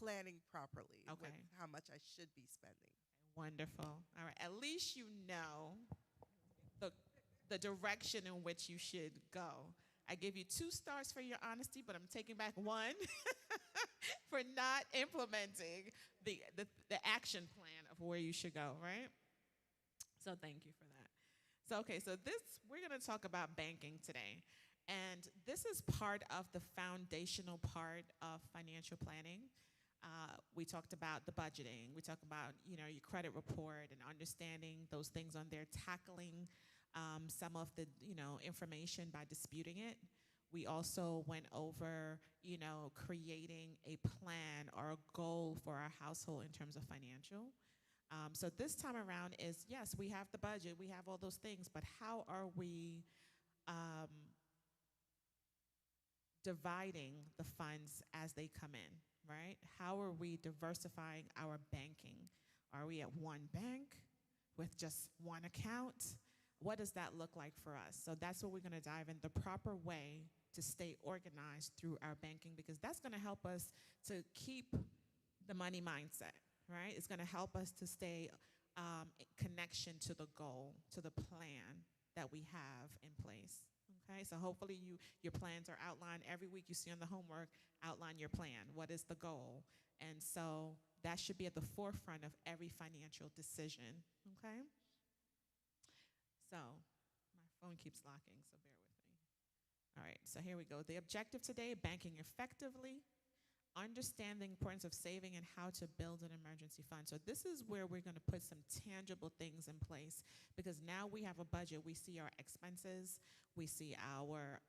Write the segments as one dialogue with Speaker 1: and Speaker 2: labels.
Speaker 1: planning properly with
Speaker 2: Okay.
Speaker 1: how much I should be spending.
Speaker 2: Wonderful. All right. At least you know the, the direction in which you should go. I give you 2 stars for your honesty, but I'm taking back 1 for not implementing the action plan of where you should go, right? So thank you for that. So we're going to talk about banking today. And this is part of the foundational part of financial planning. We talked about the budgeting. We talked about, your credit report and understanding those things on there, tackling some of the, information by disputing it. We also went over, creating a plan or a goal for our household in terms of financial. So this time around is, yes, we have the budget, we have all those things, but how are we dividing the funds as they come in, right? How are we diversifying our banking? Are we at one bank with just one account? What does that look like for us? So that's what we're going to dive in, the proper way to stay organized through our banking, because that's going to help us to keep the money mindset, right? It's going to help us to stay in connection to the goal, to the plan that we have in place. Okay, so hopefully your plans are outlined. Every week you see on the homework, outline your plan. What is the goal? And so that should be at the forefront of every financial decision, okay? So my phone keeps locking, so bear with me. All right, so here we go. The objective today, banking effectively, understand the importance of saving and how to build an emergency fund. So this is where we're going to put some tangible things in place, because now we have a budget. We see our expenses, we see our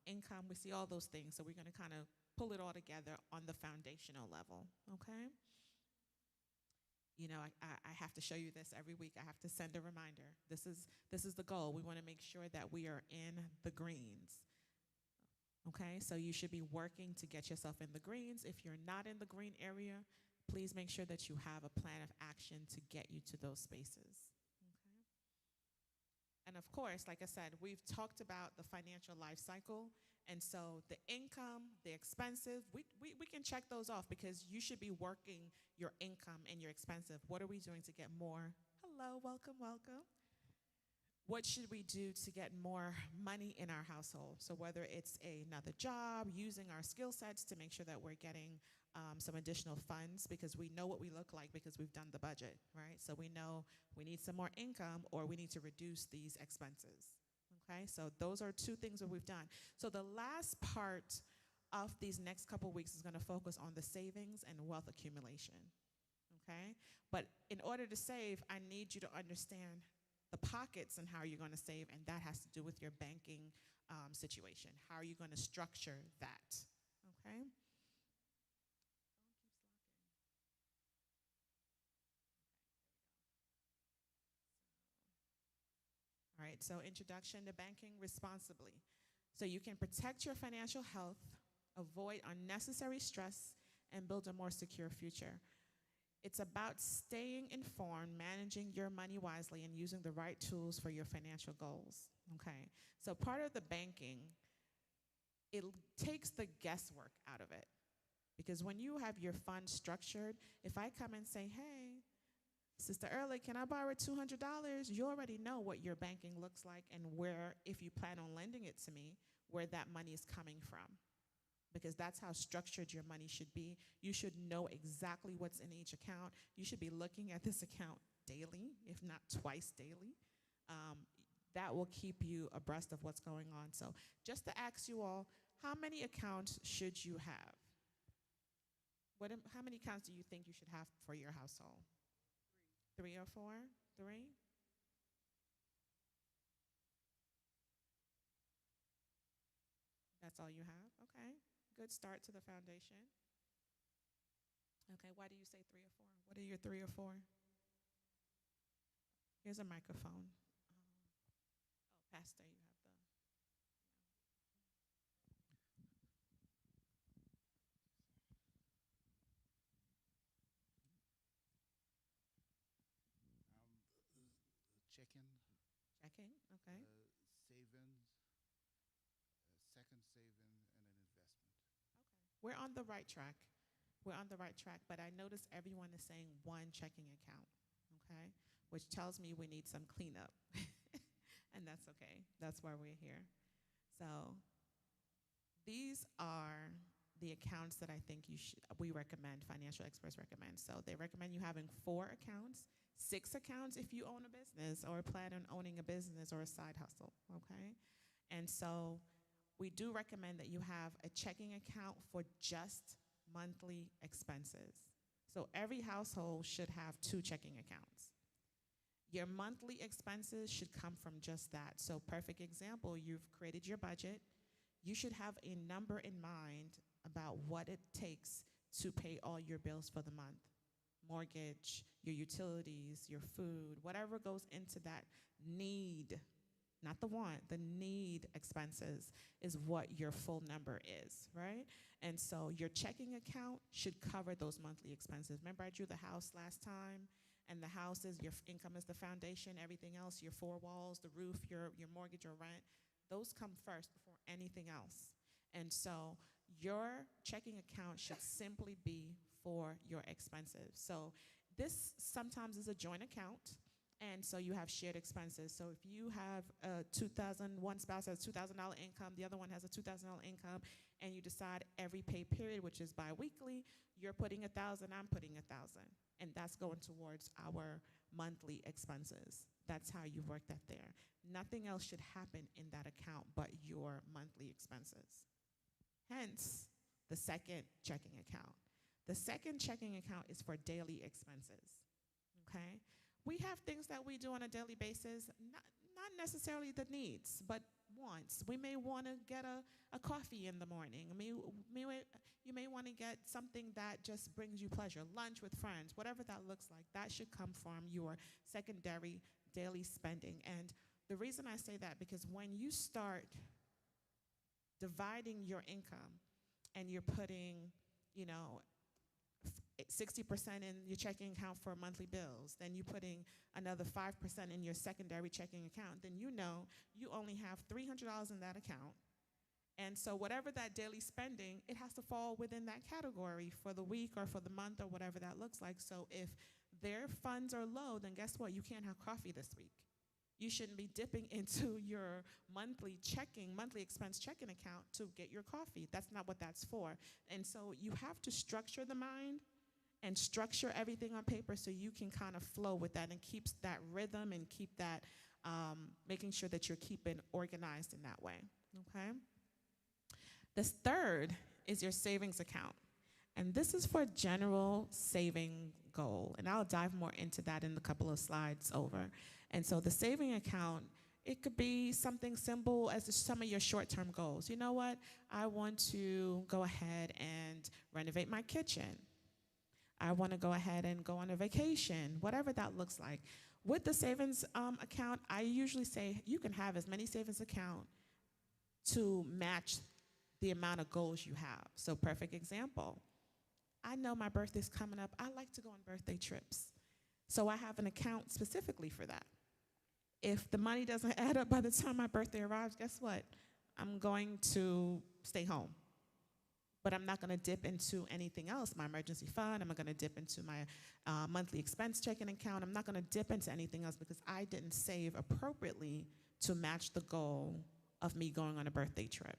Speaker 2: income, we see all those things. So we're going to kind of pull it all together on the foundational level, okay? I have to show you this every week. I have to send a reminder. This is the goal. We want to make sure that we are in the greens. Okay, so you should be working to get yourself in the greens. If you're not in the green area, please make sure that you have a plan of action to get you to those spaces. Okay. And of course, like I said, we've talked about the financial life cycle. And so the income, the expenses, we can check those off, because you should be working your income and your expenses. What are we doing to get more? Hello, welcome, welcome. What should we do to get more money in our household? So whether it's another job, using our skill sets to make sure that we're getting some additional funds, because we know what we look like because we've done the budget, right? So we know we need some more income, or we need to reduce these expenses, okay? So those are 2 things that we've done. So the last part of these next couple weeks is going to focus on the savings and wealth accumulation, okay? But in order to save, I need you to understand the pockets and how you're going to save, and that has to do with your banking situation. How are you going to structure that? Okay? Phone keeps locking. All right, so introduction to banking responsibly. So you can protect your financial health, avoid unnecessary stress, and build a more secure future. It's about staying informed, managing your money wisely, and using the right tools for your financial goals, okay? So part of the banking, it takes the guesswork out of it. Because when you have your fund structured, if I come and say, hey, Sister Early, can I borrow $200? You already know what your banking looks like, and where, if you plan on lending it to me, where that money is coming from. Because that's how structured your money should be. You should know exactly what's in each account. You should be looking at this account daily, if not twice daily. That will keep you abreast of what's going on. So just to ask you all, how many accounts should you have? How many accounts do you think you should have for your household? 3 or 4? 3? That's all you have? Okay. Good start to the foundation. Okay, why do you say 3 or 4? What are your 3 or 4? Here's a microphone. Oh, Pastor, you have the.
Speaker 3: Checking,
Speaker 2: Checking, okay.
Speaker 3: savings, second saving, and an investment.
Speaker 2: Okay. We're on the right track. we're on the right track, but I notice everyone is saying one checking account, okay? Which tells me we need some cleanup. And that's okay. That's why we're here. So these are the accounts that I think we recommend, financial experts recommend. So they recommend you having 4 accounts, 6 accounts if you own a business or plan on owning a business or a side hustle, okay? And so we do recommend that you have a checking account for just monthly expenses. So every household should have 2 checking accounts. Your monthly expenses should come from just that. So perfect example, you've created your budget. You should have a number in mind about what it takes to pay all your bills for the month. Mortgage, your utilities, your food, whatever goes into that need, not the want, the need expenses is what your full number is, right? And so your checking account should cover those monthly expenses. Remember I drew the house last time? And the house is, your income is the foundation, everything else, your 4 walls, the roof, your mortgage or rent, those come first before anything else. And so your checking account should simply be for your expenses. So this sometimes is a joint account, and so you have shared expenses. So if you have one spouse has $2,000 income, the other one has a $2,000 income, and you decide every pay period, which is biweekly, you're putting $1,000, I'm putting $1,000. And that's going towards our monthly expenses. That's how you work that there. Nothing else should happen in that account but your monthly expenses. Hence, the second checking account. The second checking account is for daily expenses, okay? We have things that we do on a daily basis, not necessarily the needs, but wants. We may want to get a coffee in the morning. You may want to get something that just brings you pleasure, lunch with friends, whatever that looks like. That should come from your secondary daily spending. And the reason I say that, because when you start dividing your income and you're putting, 60% in your checking account for monthly bills, then you're putting another 5% in your secondary checking account, then you only have $300 in that account. And so whatever that daily spending, it has to fall within that category for the week or for the month or whatever that looks like. So if their funds are low, then guess what? You can't have coffee this week. You shouldn't be dipping into your monthly expense checking account to get your coffee. That's not what that's for. And so you have to structure the mind and structure everything on paper so you can kind of flow with that and keeps that rhythm and keep that, making sure that you're keeping organized in that way, okay? The third is your savings account. And this is for general saving goal. And I'll dive more into that in a couple of slides over. And so the saving account, it could be something simple as some of your short-term goals. You know what? I want to go ahead and renovate my kitchen. I want to go ahead and go on a vacation, whatever that looks like. With the savings account, I usually say you can have as many savings account to match the amount of goals you have. So perfect example. I know my birthday's coming up. I like to go on birthday trips. So I have an account specifically for that. If the money doesn't add up by the time my birthday arrives, guess what? I'm going to stay home. But I'm not going to dip into anything else, my emergency fund. I'm not going to dip into my monthly expense checking account. I'm not going to dip into anything else because I didn't save appropriately to match the goal of me going on a birthday trip.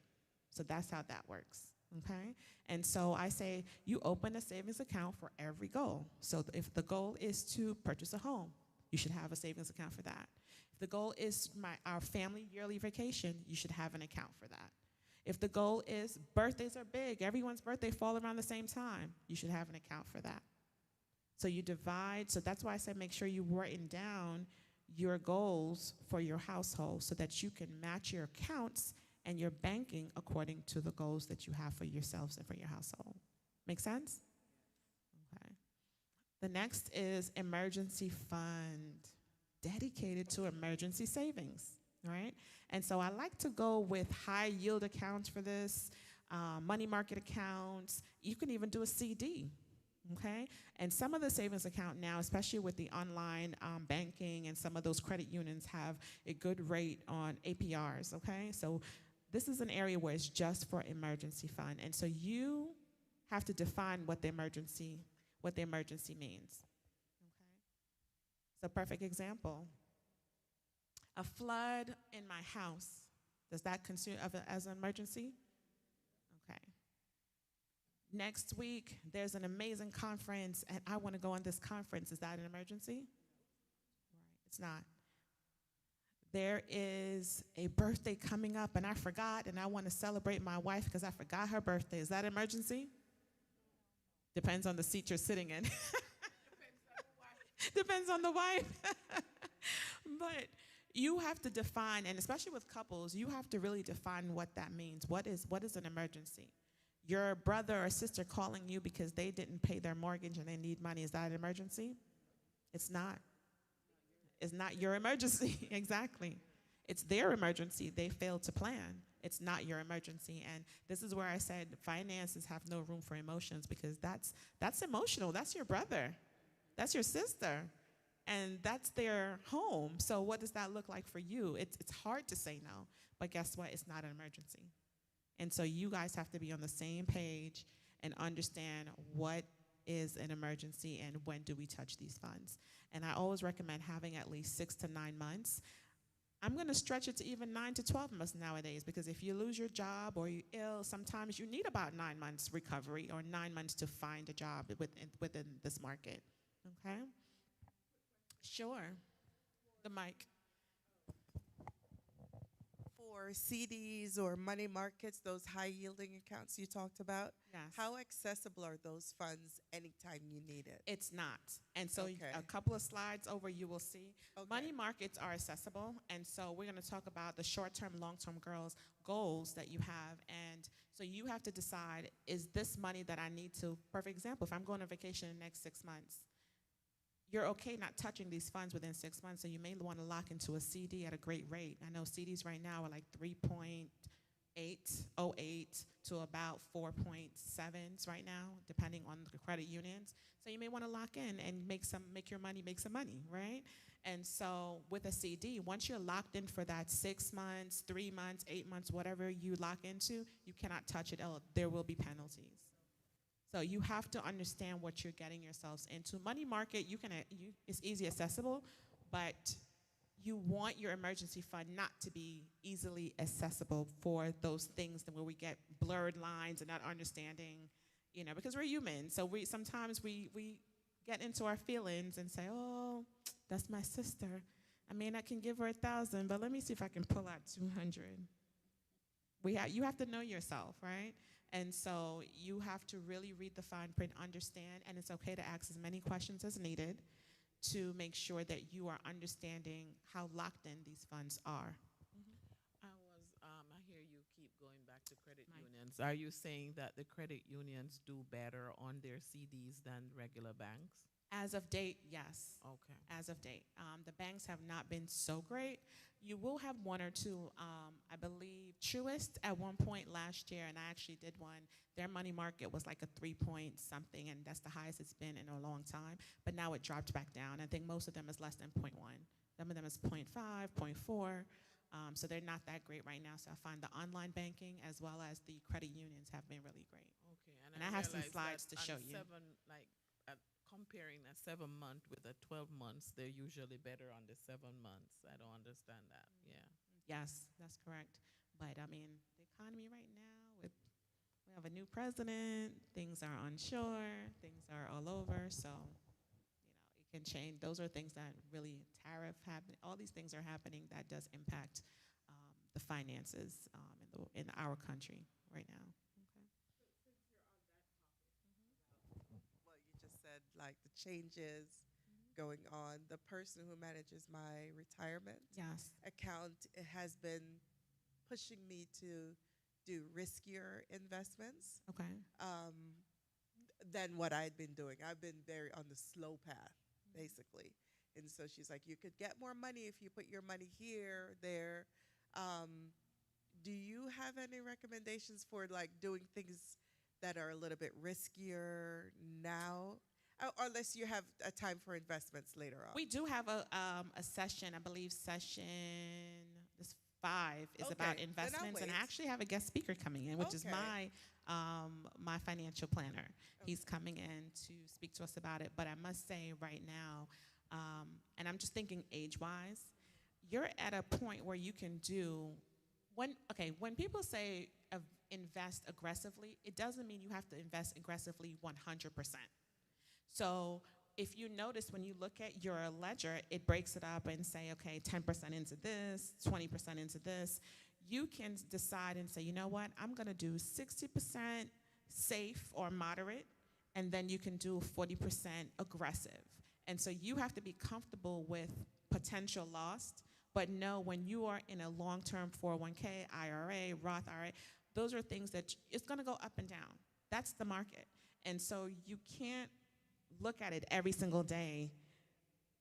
Speaker 2: So that's how that works, okay? And so I say you open a savings account for every goal. So if the goal is to purchase a home, you should have a savings account for that. If the goal is our family yearly vacation, you should have an account for that. If the goal is birthdays are big, everyone's birthday fall around the same time, you should have an account for that. So you divide, so that's why I said make sure you're writing down your goals for your household so that you can match your accounts and your banking according to the goals that you have for yourselves and for your household. Make sense? Okay. The next is emergency fund, dedicated to emergency savings, right? And so I like to go with high yield accounts for this, money market accounts. You can even do a CD, okay? And some of the savings account now, especially with the online banking and some of those credit unions have a good rate on APRs, okay? So this is an area where it's just for emergency fund. And so you have to define what the emergency means. Okay? So perfect example. A flood in my house. Does that consider as an emergency? Okay. Next week, there's an amazing conference, and I want to go on this conference. Is that an emergency? Right. It's not. There is a birthday coming up, and I forgot, and I want to celebrate my wife because I forgot her birthday. Is that an emergency? Depends on the seat you're sitting in. Depends on the wife. But you have to define, and especially with couples, you have to really define what that means. What is an emergency? Your brother or sister calling you because they didn't pay their mortgage and they need money, is that an emergency? It's not. It's not your emergency. Exactly. It's their emergency. They failed to plan. It's not your emergency. And this is where I said finances have no room for emotions, because that's emotional. That's your brother. That's your sister. And that's their home. So what does that look like for you? It's hard to say no, but guess what? It's not an emergency. And so you guys have to be on the same page and understand what is an emergency and when do we touch these funds. And I always recommend having at least 6 to 9 months. I'm going to stretch it to even 9 to 12 months nowadays, because if you lose your job or you're ill, sometimes you need about 9 months recovery or 9 months to find a job within this market. Okay? Sure. The mic.
Speaker 1: For CDs or money markets, those high-yielding accounts you talked about,
Speaker 2: Yes.
Speaker 1: how accessible are those funds anytime you need it?
Speaker 2: It's not. And so
Speaker 1: Okay.
Speaker 2: a couple of slides over, you will see.
Speaker 1: Okay.
Speaker 2: Money markets are accessible. And so we're going to talk about the short-term, long-term goals that you have. And so you have to decide, is this money that I need to, perfect example, if I'm going on vacation in the next 6 months, you're okay not touching these funds within 6 months, so you may want to lock into a CD at a great rate. I know CDs right now are like 3.808 to about 4.7s right now, depending on the credit unions. So you may want to lock in and make some money, right? And so with a CD, once you're locked in for that 6 months, 3 months, 8 months, whatever you lock into, you cannot touch it. There will be penalties. So you have to understand what you're getting yourselves into. Money market, it's easy accessible, but you want your emergency fund not to be easily accessible for those things where we get blurred lines and not understanding, because we're human. So sometimes we get into our feelings and say, oh, that's my sister. I mean, I can give her 1,000, but let me see if I can pull out 200. You have to know yourself, right? And so you have to really read the fine print, understand, and it's okay to ask as many questions as needed to make sure that you are understanding how locked in these funds are.
Speaker 3: I hear you keep going back to credit unions. Are you saying that the credit unions do better on their CDs than regular banks?
Speaker 2: As of date, yes.
Speaker 3: Okay.
Speaker 2: As of date. The banks have not been so great. You will have one or two. I believe Truist at one point last year, and I actually did one, their money market was like a 3 point something, and that's the highest it's been in a long time. But now it dropped back down. I think most of them is less than 0.1. Some of them is 0.5, 0.4. So they're not that great right now. So I find the online banking as well as the credit unions have been really great.
Speaker 3: Okay.
Speaker 2: And I have some slides to show you.
Speaker 3: Comparing a 7 month with a 12 months, they're usually better on the 7 months. I don't understand that. Yeah.
Speaker 2: Yes, that's correct. But I mean, the economy right now, we have a new president, things are unsure, things are all over, so it can change. Those are things that really tariff happen. All these things are happening that does impact the finances in our country right now.
Speaker 1: Like the changes going on. The person who manages my retirement account has been pushing me to do riskier investments than what I'd been doing. I've been very on the slow path, basically. And so she's like, you could get more money if you put your money here, there. Do you have any recommendations for like doing things that are a little bit riskier now? Unless you have a time for investments later on.
Speaker 2: We do have a session, I believe this 5 is about
Speaker 1: Okay, then I'll
Speaker 2: investments, and I
Speaker 1: wait.
Speaker 2: actually have a guest speaker coming in, which is
Speaker 1: Okay.
Speaker 2: my financial planner. He's
Speaker 1: Okay.
Speaker 2: coming in to speak to us about it. But I must say right now, and I'm just thinking age-wise, you're at a point where you can do when people say invest aggressively, it doesn't mean you have to invest aggressively 100%. So if you notice when you look at your ledger, it breaks it up and say, okay, 10% into this, 20% into this. You can decide and say, you know what, I'm going to do 60% safe or moderate, and then you can do 40% aggressive. And so you have to be comfortable with potential loss, but know when you are in a long-term 401k, IRA, Roth IRA, those are things that it's going to go up and down. That's the market. And so you can't look at it every single day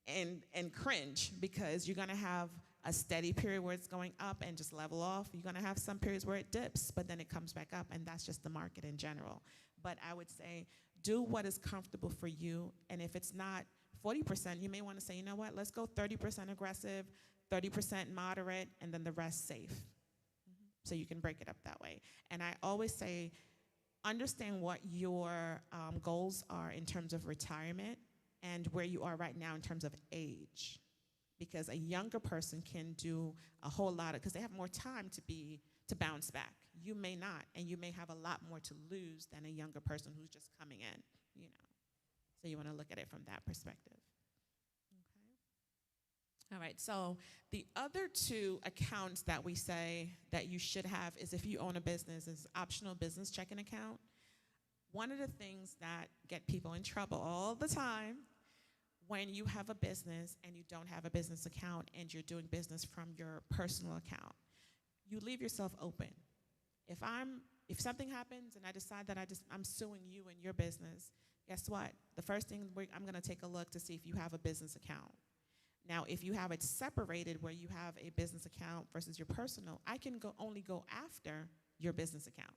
Speaker 2: and cringe, because you're going to have a steady period where it's going up and just level off. You're going to have some periods where it dips, but then it comes back up, and that's just the market in general. But I would say do what is comfortable for you, and if it's not 40%, you may want to say, you know what, let's go 30% aggressive, 30% moderate, and then the rest safe. So you can break it up that way. And I always say, understand what your goals are in terms of retirement and where you are right now in terms of age. Because a younger person can do a whole lot because they have more time to bounce back. You may not, and you may have a lot more to lose than a younger person who's just coming in, you know. So you want to look at it from that perspective. Okay. All right, so the other 2 accounts that we say that you should have is, if you own a business, is optional business checking account. One of the things that get people in trouble all the time when you have a business and you don't have a business account and you're doing business from your personal account, you leave yourself open. If something happens and I decide that I'm suing you and your business, guess what? The first thing I'm going to take a look to see if you have a business account. Now, if you have it separated where you have a business account versus your personal, I can only go after your business account.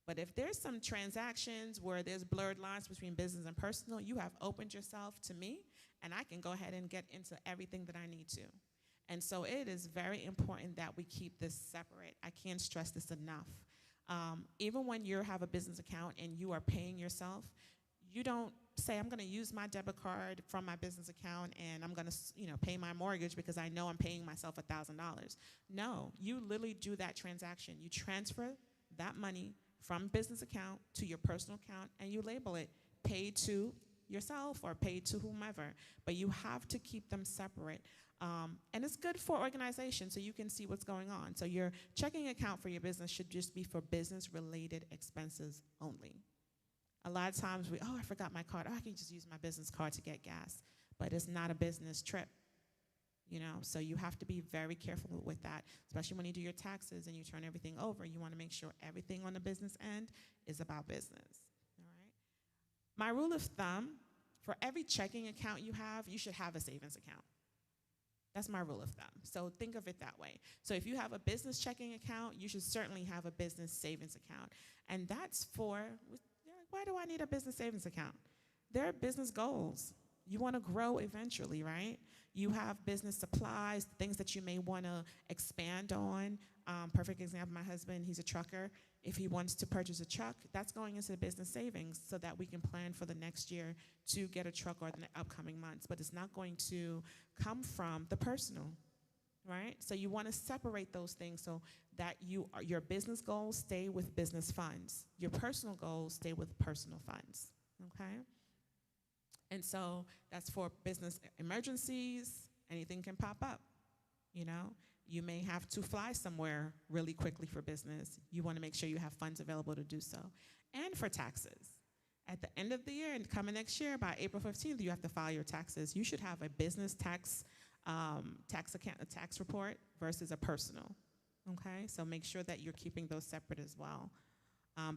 Speaker 2: But if there's some transactions where there's blurred lines between business and personal, you have opened yourself to me, and I can go ahead and get into everything that I need to. And so it is very important that we keep this separate. I can't stress this enough. Even when you have a business account and you are paying yourself, you don't say, I'm going to use my debit card from my business account and I'm going to pay my mortgage because I know I'm paying myself $1,000. No, you literally do that transaction. You transfer that money from business account to your personal account, and you label it paid to yourself or paid to whomever. But you have to keep them separate. And it's good for organization so you can see what's going on. So your checking account for your business should just be for business-related expenses only. A lot of times I forgot my card. I can just use my business card to get gas. But it's not a business trip. So you have to be very careful with that, especially when you do your taxes and you turn everything over. You want to make sure everything on the business end is about business. All right. My rule of thumb, for every checking account you have, you should have a savings account. That's my rule of thumb. So think of it that way. So if you have a business checking account, you should certainly have a business savings account. And that's why do I need a business savings account? There are business goals. You want to grow eventually, right? You have business supplies, things that you may want to expand on. Perfect example, my husband, he's a trucker. If he wants to purchase a truck, that's going into the business savings so that we can plan for the next year to get a truck or the upcoming months. But it's not going to come from the personal, right? So you want to separate those things so that your business goals stay with business funds. Your personal goals stay with personal funds, okay? And so that's for business emergencies. Anything can pop up, You may have to fly somewhere really quickly for business. You want to make sure you have funds available to do so. And for taxes. At the end of the year and coming next year, by April 15th, you have to file your taxes. You should have a business tax report versus a personal, okay? So make sure that you're keeping those separate as well.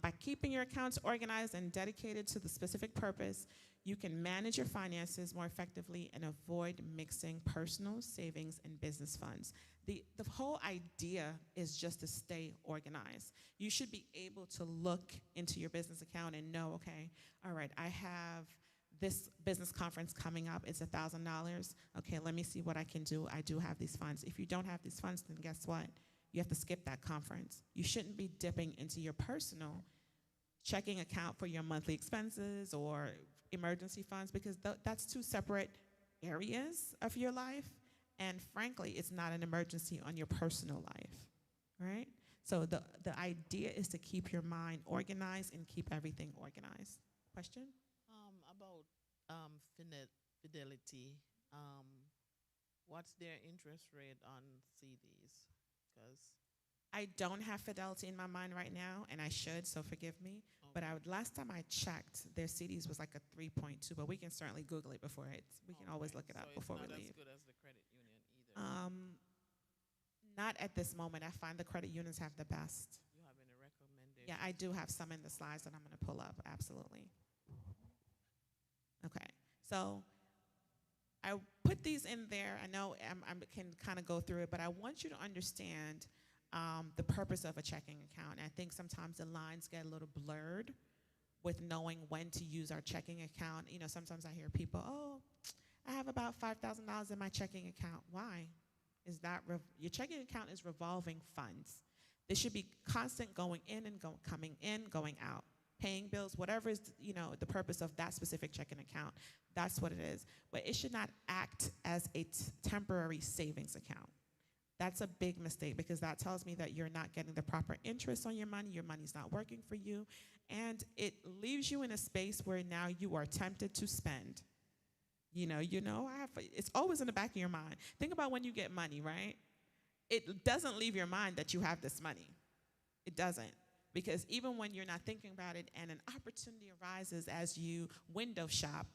Speaker 2: By keeping your accounts organized and dedicated to the specific purpose, you can manage your finances more effectively and avoid mixing personal savings and business funds. The whole idea is just to stay organized. You should be able to look into your business account and know, okay, all right, I have this business conference coming up, it's $1,000. Okay, let me see what I can do. I do have these funds. If you don't have these funds, then guess what? You have to skip that conference. You shouldn't be dipping into your personal checking account for your monthly expenses or emergency funds, because that's two separate areas of your life. And frankly, it's not an emergency on your personal life, right? So the idea is to keep your mind organized and keep everything organized. Question?
Speaker 3: About Fidelity, what's their interest rate on CDs? Because
Speaker 2: I don't have Fidelity in my mind right now, and I should, so forgive me. But last time I checked, their CDs was like a 3.2, but we can certainly Google it before we can always look it up before we leave.
Speaker 3: It's not as good as the credit union either.
Speaker 2: Not at this moment. I find the credit unions have the best.
Speaker 3: You have any recommendations?
Speaker 2: Yeah, I do have some in the slides that I'm going to pull up, absolutely. Okay, so I put these in there. I know I can kind of go through it, but I want you to understand the purpose of a checking account. And I think sometimes the lines get a little blurred with knowing when to use our checking account. You know, sometimes I hear people, oh, I have about $5,000 in my checking account. Why? Is that your checking account is revolving funds. They should be constant going in and coming in, going out, paying bills, whatever is, the purpose of that specific checking account. That's what it is. But it should not act as a temporary savings account. That's a big mistake, because that tells me that you're not getting the proper interest on your money's not working for you, and it leaves you in a space where now you are tempted to spend. It's always in the back of your mind. Think about when you get money, right? It doesn't leave your mind that you have this money. It doesn't. Because even when you're not thinking about it and an opportunity arises as you window shop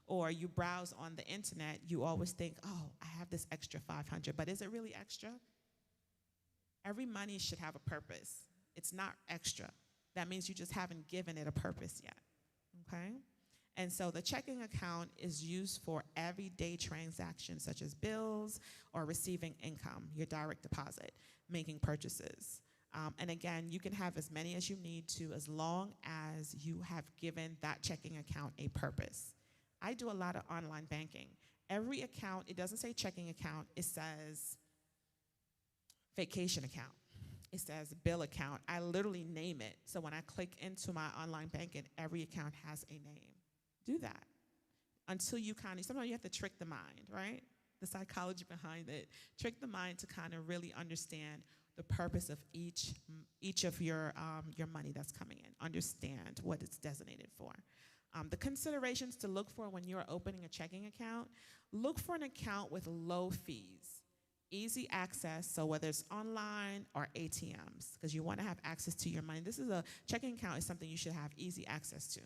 Speaker 2: or you browse on the internet, you always think, oh, I have this extra $500, but is it really extra? Every money should have a purpose. It's not extra. That means you just haven't given it a purpose yet, okay? And so the checking account is used for everyday transactions such as bills or receiving income, your direct deposit, making purchases. And again, you can have as many as you need to as long as you have given that checking account a purpose. I do a lot of online banking. Every account, it doesn't say checking account, it says vacation account. It says bill account. I literally name it. So when I click into my online banking, every account has a name. Do that until you sometimes you have to trick the mind, right? The psychology behind it. Trick the mind to kind of really understand the purpose of each of your money that's coming in. Understand what it's designated for. The considerations to look for when you're opening a checking account, look for an account with low fees, easy access, so whether it's online or ATMs, because you want to have access to your money. Checking account is something you should have easy access to.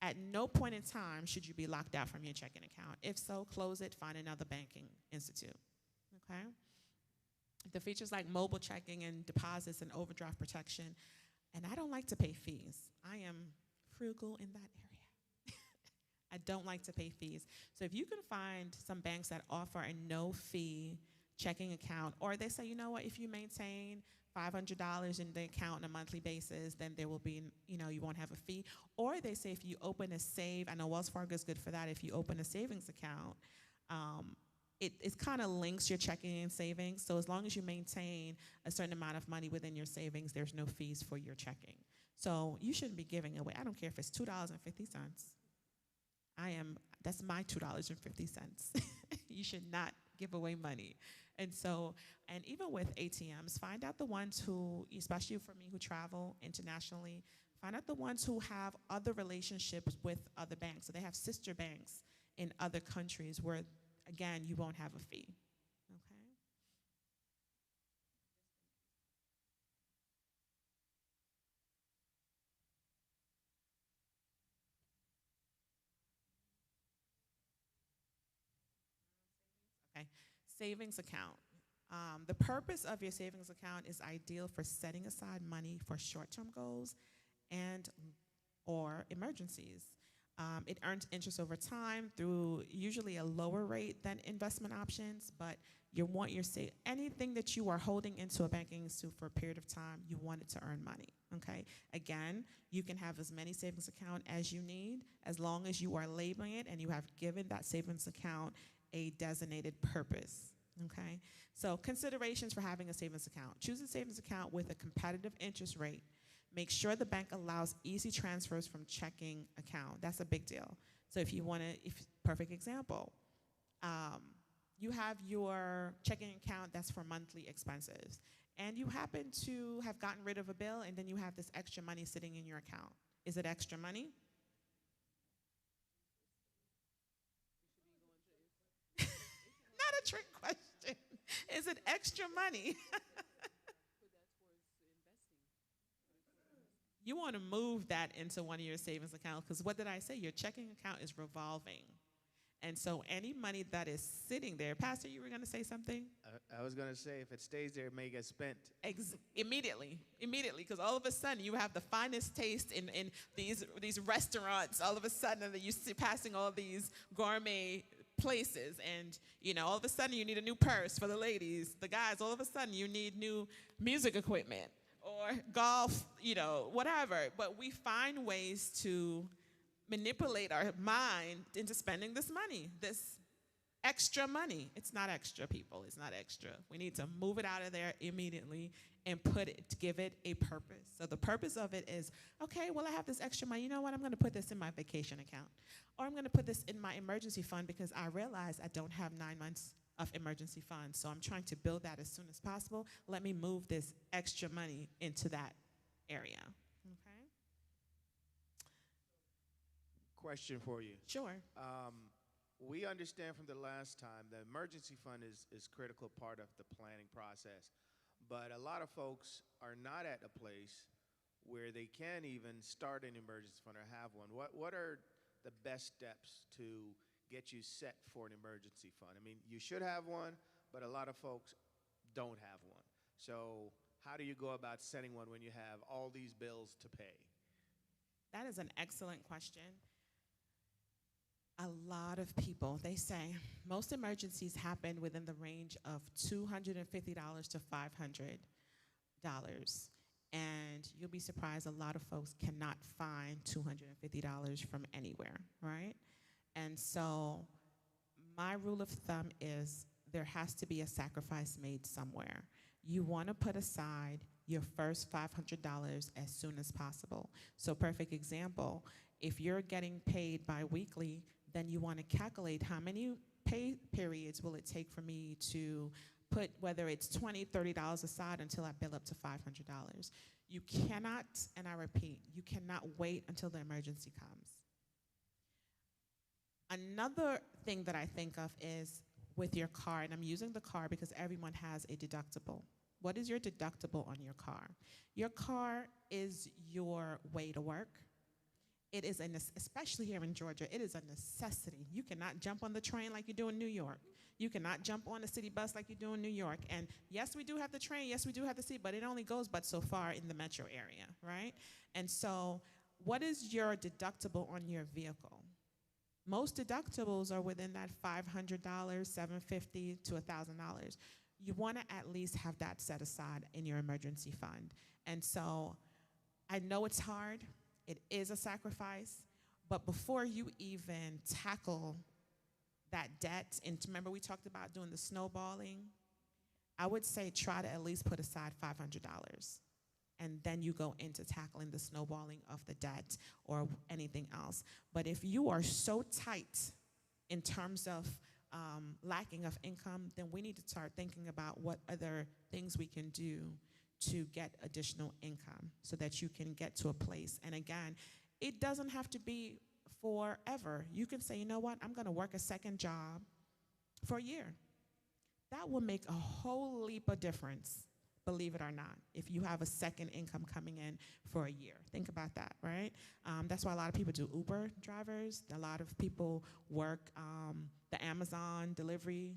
Speaker 2: At no point in time should you be locked out from your checking account. If so, close it, find another banking institute, okay? The features like mobile checking and deposits and overdraft protection, and I don't like to pay fees. I am frugal in that area. I don't like to pay fees. So if you can find some banks that offer a no-fee checking account, or they say, you know what, if you maintain $500 in the account on a monthly basis, then there will be, you won't have a fee. Or they say if you open a save, I know Wells Fargo is good for that, if you open a savings account, it kind of links your checking and savings. So as long as you maintain a certain amount of money within your savings, there's no fees for your checking. So you shouldn't be giving away. I don't care if it's $2.50. That's my $2.50. You should not give away money. And even with ATMs, find out the ones who, especially for me who travel internationally, find out the ones who have other relationships with other banks. So they have sister banks in other countries where, again, you won't have a fee. Okay? Okay. Savings account. The purpose of your savings account is ideal for setting aside money for short-term goals and or emergencies. It earns interest over time through usually a lower rate than investment options, but you want your anything that you are holding into a banking institute for a period of time, you want it to earn money, okay? Again, you can have as many savings account as you need as long as you are labeling it and you have given that savings account a designated purpose, okay? So considerations for having a savings account. Choose a savings account with a competitive interest rate. Make sure the bank allows easy transfers from checking account. That's a big deal. So if you want to, perfect example, you have your checking account that's for monthly expenses, and you happen to have gotten rid of a bill, and then you have this extra money sitting in your account. Is it extra money? Not a trick question. Is it extra money? You want to move that into one of your savings accounts, because what did I say? Your checking account is revolving. And so any money that is sitting there, Pastor, you were going to say something?
Speaker 4: I was going to say, if it stays there, it may get spent.
Speaker 2: Immediately, because all of a sudden you have the finest taste in these restaurants. All of a sudden you see passing all these gourmet places, and all of a sudden you need a new purse for the ladies. The guys, all of a sudden you need new music equipment or golf, whatever. But we find ways to manipulate our mind into spending this money, this extra money. It's not extra, people. It's not extra. We need to move it out of there immediately and give it a purpose. So the purpose of it is, okay, well, I have this extra money. You know what? I'm going to put this in my vacation account, or I'm going to put this in my emergency fund because I realize I don't have 9 months of emergency funds. So I'm trying to build that as soon as possible. Let me move this extra money into that area. Okay?
Speaker 4: Question for you.
Speaker 2: Sure.
Speaker 4: We understand from the last time the emergency fund is critical part of the planning process. But a lot of folks are not at a place where they can even start an emergency fund or have one. What are the best steps to get you set for an emergency fund? I mean, you should have one, but a lot of folks don't have one. So how do you go about setting one when you have all these bills to pay?
Speaker 2: That is an excellent question. A lot of people, they say, most emergencies happen within the range of $250 to $500. And you'll be surprised, a lot of folks cannot find $250 from anywhere, right? And so my rule of thumb is there has to be a sacrifice made somewhere. You want to put aside your first $500 as soon as possible. So perfect example, if you're getting paid biweekly, then you want to calculate how many pay periods will it take for me to put, whether it's $20, $30 aside until I bill up to $500. You cannot, and I repeat, you cannot wait until the emergency comes. Another thing that I think of is with your car, and I'm using the car because everyone has a deductible. What is your deductible on your car? Your car is your way to work. It is, especially here in Georgia, it is a necessity. You cannot jump on the train like you do in New York. You cannot jump on a city bus like you do in New York. And yes, we do have the train, yes, we do have the city, but it only goes but so far in the metro area, right? And so what is your deductible on your vehicle? Most deductibles are within that $500, $750 to $1,000. You want to at least have that set aside in your emergency fund. And so I know it's hard. It is a sacrifice, but before you even tackle that debt, and remember we talked about doing the snowballing, I would say try to at least put aside $500, and then you go into tackling the snowballing of the debt or anything else. But if you are so tight in terms of lacking of income, then we need to start thinking about what other things we can do to get additional income so that you can get to a place. And again, it doesn't have to be forever. You can say, you know what, I'm gonna work a second job for a year. That will make a whole leap of difference, believe it or not, if you have a second income coming in for a year. Think about that, right? That's why a lot of people do Uber drivers. A lot of people work the Amazon delivery.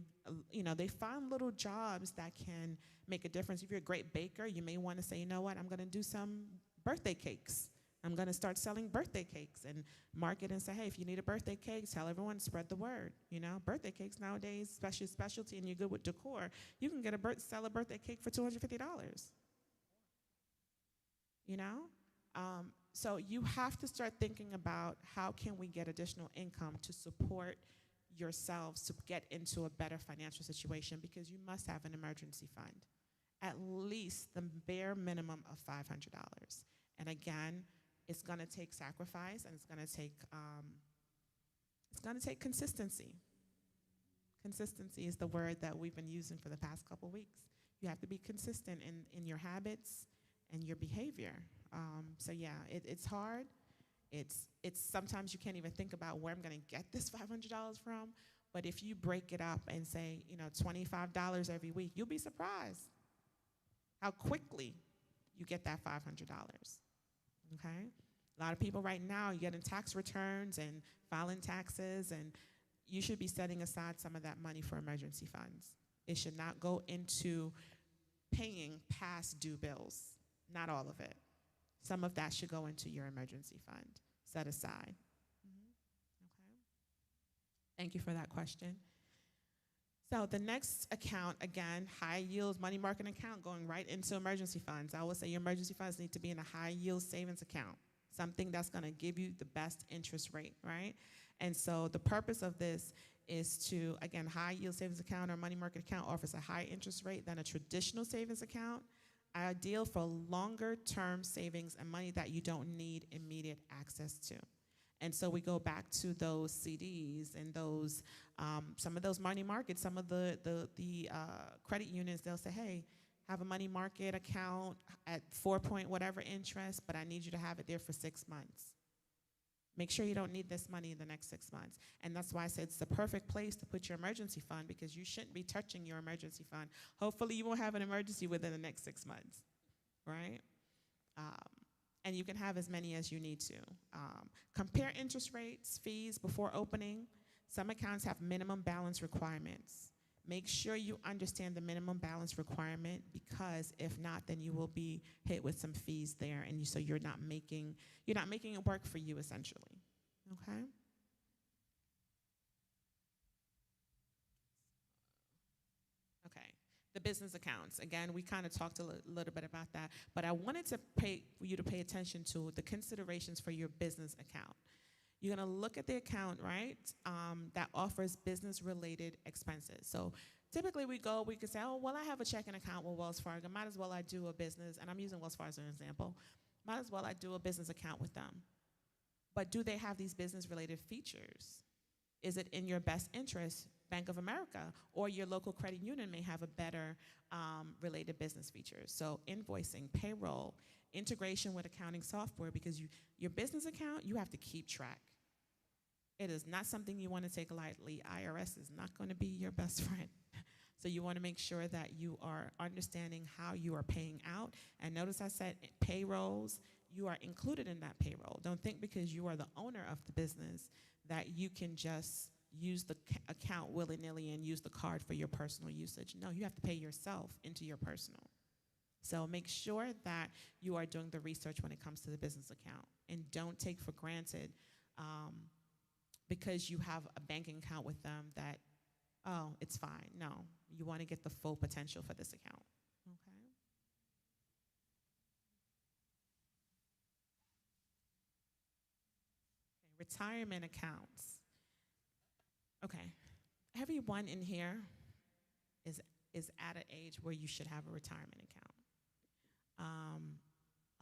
Speaker 2: They find little jobs that can make a difference. If you're a great baker, you may want to say, you know what, I'm going to do some birthday cakes, I'm going to start selling birthday cakes and market and say, hey, if you need a birthday cake, tell everyone, spread the word. You know, birthday cakes nowadays, especially specialty, and you're good with decor, you can get sell a birthday cake for $250. You know? So you have to start thinking about how can we get additional income to support yourselves to get into a better financial situation, because you must have an emergency fund, at least the bare minimum of $500. And again, it's going to take sacrifice, and it's going to take consistency. Consistency is the word that we've been using for the past couple weeks. You have to be consistent in your habits and your behavior. So yeah, it's hard. It's sometimes you can't even think about where I'm going to get this $500 from. But if you break it up and say, $25 every week, you'll be surprised how quickly you get that $500. Okay? A lot of people right now, you're getting tax returns and filing taxes, and you should be setting aside some of that money for emergency funds. It should not go into paying past due bills, not all of it. Some of that should go into your emergency fund, set aside. Okay. Thank you for that question. So the next account, again, high yield money market account, going right into emergency funds. I always say your emergency funds need to be in a high yield savings account, something that's going to give you the best interest rate, right? And so the purpose of this is to, again, high yield savings account or money market account offers a higher interest rate than a traditional savings account, ideal for longer term savings and money that you don't need immediate access to. And so we go back to those CDs and those, some of those money markets, some of the credit unions, they'll say, hey, have a money market account at 4 point whatever interest, but I need you to have it there for 6 months. Make sure you don't need this money in the next 6 months. And that's why I said it's the perfect place to put your emergency fund, because you shouldn't be touching your emergency fund. Hopefully you won't have an emergency within the next 6 months, right? And you can have as many as you need to. Compare interest rates, fees before opening. Some accounts have minimum balance requirements. Make sure you understand the minimum balance requirement, because if not, then you will be hit with some fees there, and so you're not making it work for you, essentially. Okay. Okay. The business accounts. Again, we kind of talked a little bit about that, but I wanted to for you to pay attention to the considerations for your business account. You're going to look at the account, right, that offers business-related expenses. So typically we could say, oh, well, I have a checking account with Wells Fargo. Might as well I do a business, and I'm using Wells Fargo as an example. Might as well I do a business account with them. But do they have these business-related features? Is it in your best interest? Bank of America or your local credit union may have a better related business features. So invoicing, payroll, integration with accounting software, because your business account, you have to keep track. It is not something you want to take lightly. IRS is not going to be your best friend. So you want to make sure that you are understanding how you are paying out. And notice I said payrolls, you are included in that payroll. Don't think because you are the owner of the business that you can just use the account willy-nilly and use the card for your personal usage. No, you have to pay yourself into your personal. So make sure that you are doing the research when it comes to the business account. And don't take for granted because you have a banking account with them that, oh, it's fine. No, you want to get the full potential for this account. Okay. Retirement accounts. Okay. Everyone in here is at an age where you should have a retirement account.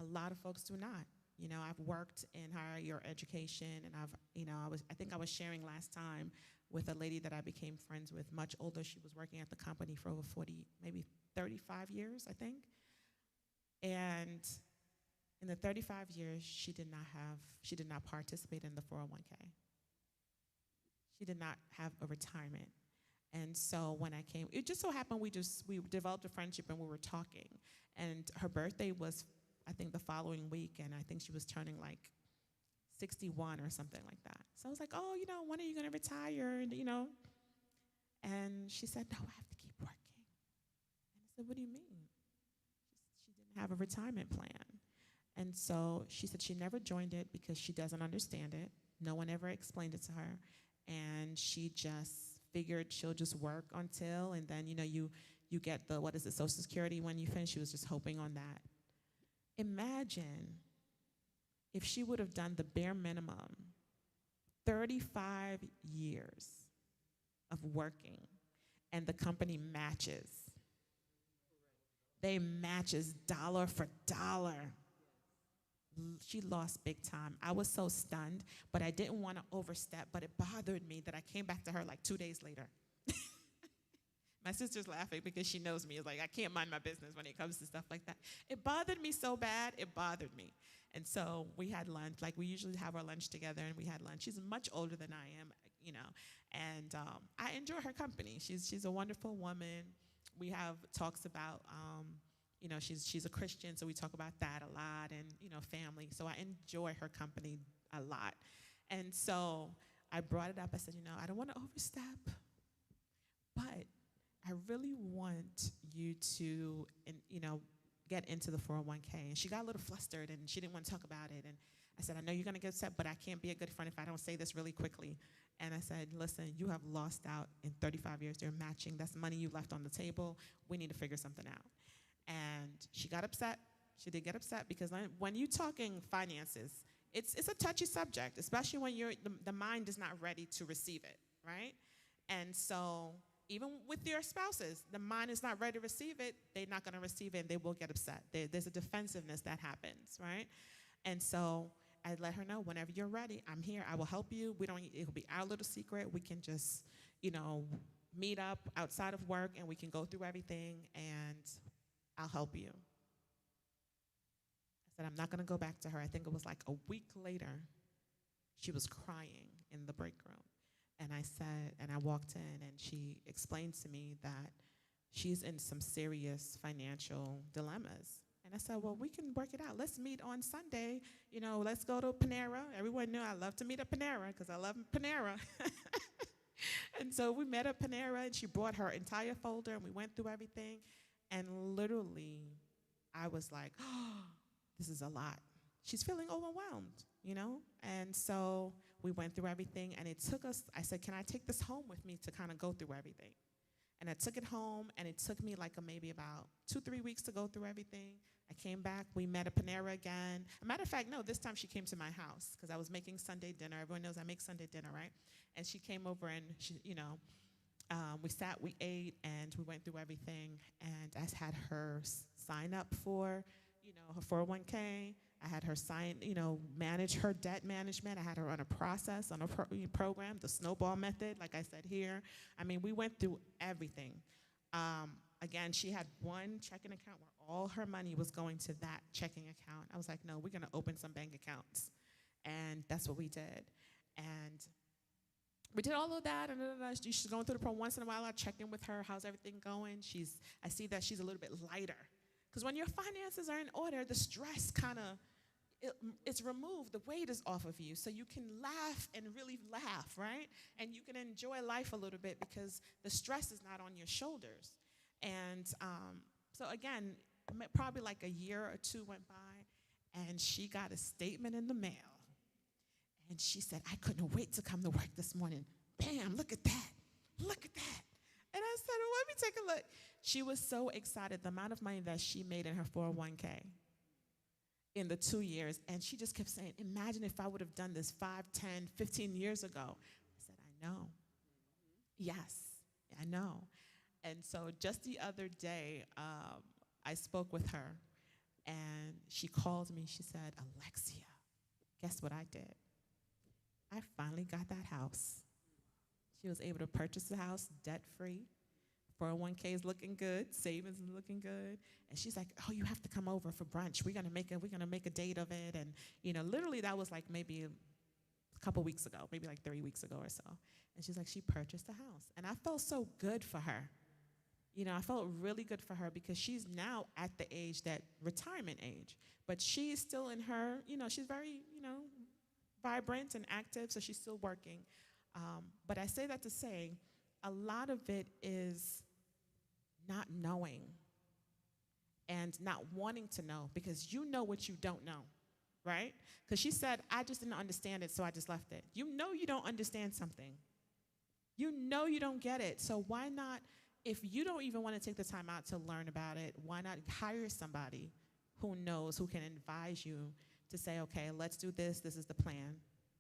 Speaker 2: A lot of folks do not. You know, I've worked in higher education, and I think I was sharing last time with a lady that I became friends with, much older. She was working at the company for over 40, maybe 35 years, I think. And in the 35 years, she did not participate in the 401k. She did not have a retirement. And so when I came, it just so happened we developed a friendship and we were talking. And her birthday was, I think, the following week, and I think she was turning like 61 or something like that. So I was like, oh, when are you going to retire? And she said, no, I have to keep working. And I said, what do you mean? She didn't have a retirement plan. And so she said she never joined it because she doesn't understand it. No one ever explained it to her. And she just figured she'll just work until, and then, you get the, what is it, Social Security when you finish. She was just hoping on that. Imagine if she would have done the bare minimum, 35 years of working, and the company matches. They matches dollar for dollar. She lost big time. I was so stunned, but I didn't want to overstep, but it bothered me that I came back to her like 2 days later. My sister's laughing because she knows me. It's like, I can't mind my business when it comes to stuff like that. It bothered me so bad, it bothered me. And so we had lunch. Like, we usually have our lunch together, and we had lunch. She's much older than I am, and I enjoy her company. She's a wonderful woman. We have talks about, she's a Christian, so we talk about that a lot, and, family. So I enjoy her company a lot. And so I brought it up. I said, I don't want to overstep, but I really want you to, get into the 401k. And she got a little flustered, and she didn't want to talk about it. And I said, I know you're going to get upset, but I can't be a good friend if I don't say this really quickly. And I said, listen, you have lost out in 35 years. They're matching. That's money you left on the table. We need to figure something out. And she got upset. She did get upset because when you're talking finances, it's a touchy subject, especially when the mind is not ready to receive it, right? And so even with your spouses, the mind is not ready to receive it, they're not going to receive it, and they will get upset. There's a defensiveness that happens, right? And so I let her know, whenever you're ready, I'm here. I will help you. It'll be our little secret. We can just, meet up outside of work, and we can go through everything, and I'll help you. I said, I'm not going to go back to her. I think it was like a week later, she was crying in the break room. And I walked in, and she explained to me that she's in some serious financial dilemmas. And I said, well, we can work it out. Let's meet on Sunday. Let's go to Panera. Everyone knew I love to meet at Panera because I love Panera. And so we met at Panera, and she brought her entire folder, and we went through everything. And literally, I was like, oh, this is a lot. She's feeling overwhelmed, And so we went through everything, and it took us, I said, can I take this home with me to kind of go through everything? And I took it home, and it took me like maybe about 2-3 weeks to go through everything. I came back. We met at Panera again. As a matter of fact, no, this time she came to my house because I was making Sunday dinner. Everyone knows I make Sunday dinner, right? And she came over, and she, we sat, we ate, and we went through everything. And I had her sign up for, her 401k. I had her manage her debt management. I had her on a process, on a program, the snowball method, like I said here. I mean, we went through everything. Again, she had one checking account where all her money was going to that checking account. I was like, no, we're going to open some bank accounts. And that's what we did. And we did all of that, and she's going through the program. Once in a while, I check in with her. How's everything going? I see that she's a little bit lighter. Because when your finances are in order, the stress it's removed. The weight is off of you. So you can laugh and really laugh, right? And you can enjoy life a little bit because the stress is not on your shoulders. And so again, probably like a year or two went by, and she got a statement in the mail. And she said, I couldn't wait to come to work this morning. Bam, look at that. Look at that. And I said, well, let me take a look. She was so excited, the amount of money that she made in her 401k in the 2 years. And she just kept saying, imagine if I would have done this 5, 10, 15 years ago. I said, I know. Yes, I know. And so just the other day, I spoke with her, and she called me. She said, Alexia, guess what I did? I finally got that house. She was able to purchase the house debt-free. 401k is looking good. Savings is looking good. And she's like, oh, you have to come over for brunch. We're gonna make a date of it. And literally that was like maybe a couple weeks ago, maybe like 3 weeks ago or so. And she's like, she purchased a house. And I felt so good for her. I felt really good for her because she's now at the age, that retirement age. But she's still in her, she's very, vibrant and active, so she's still working. But I say that to say, a lot of it is not knowing and not wanting to know because you know what you don't know, right? Because she said, I just didn't understand it, so I just left it. You know you don't understand something. You know you don't get it. So why not, if you don't even want to take the time out to learn about it, why not hire somebody who knows, who can advise you to say, okay, let's do this. This is the plan.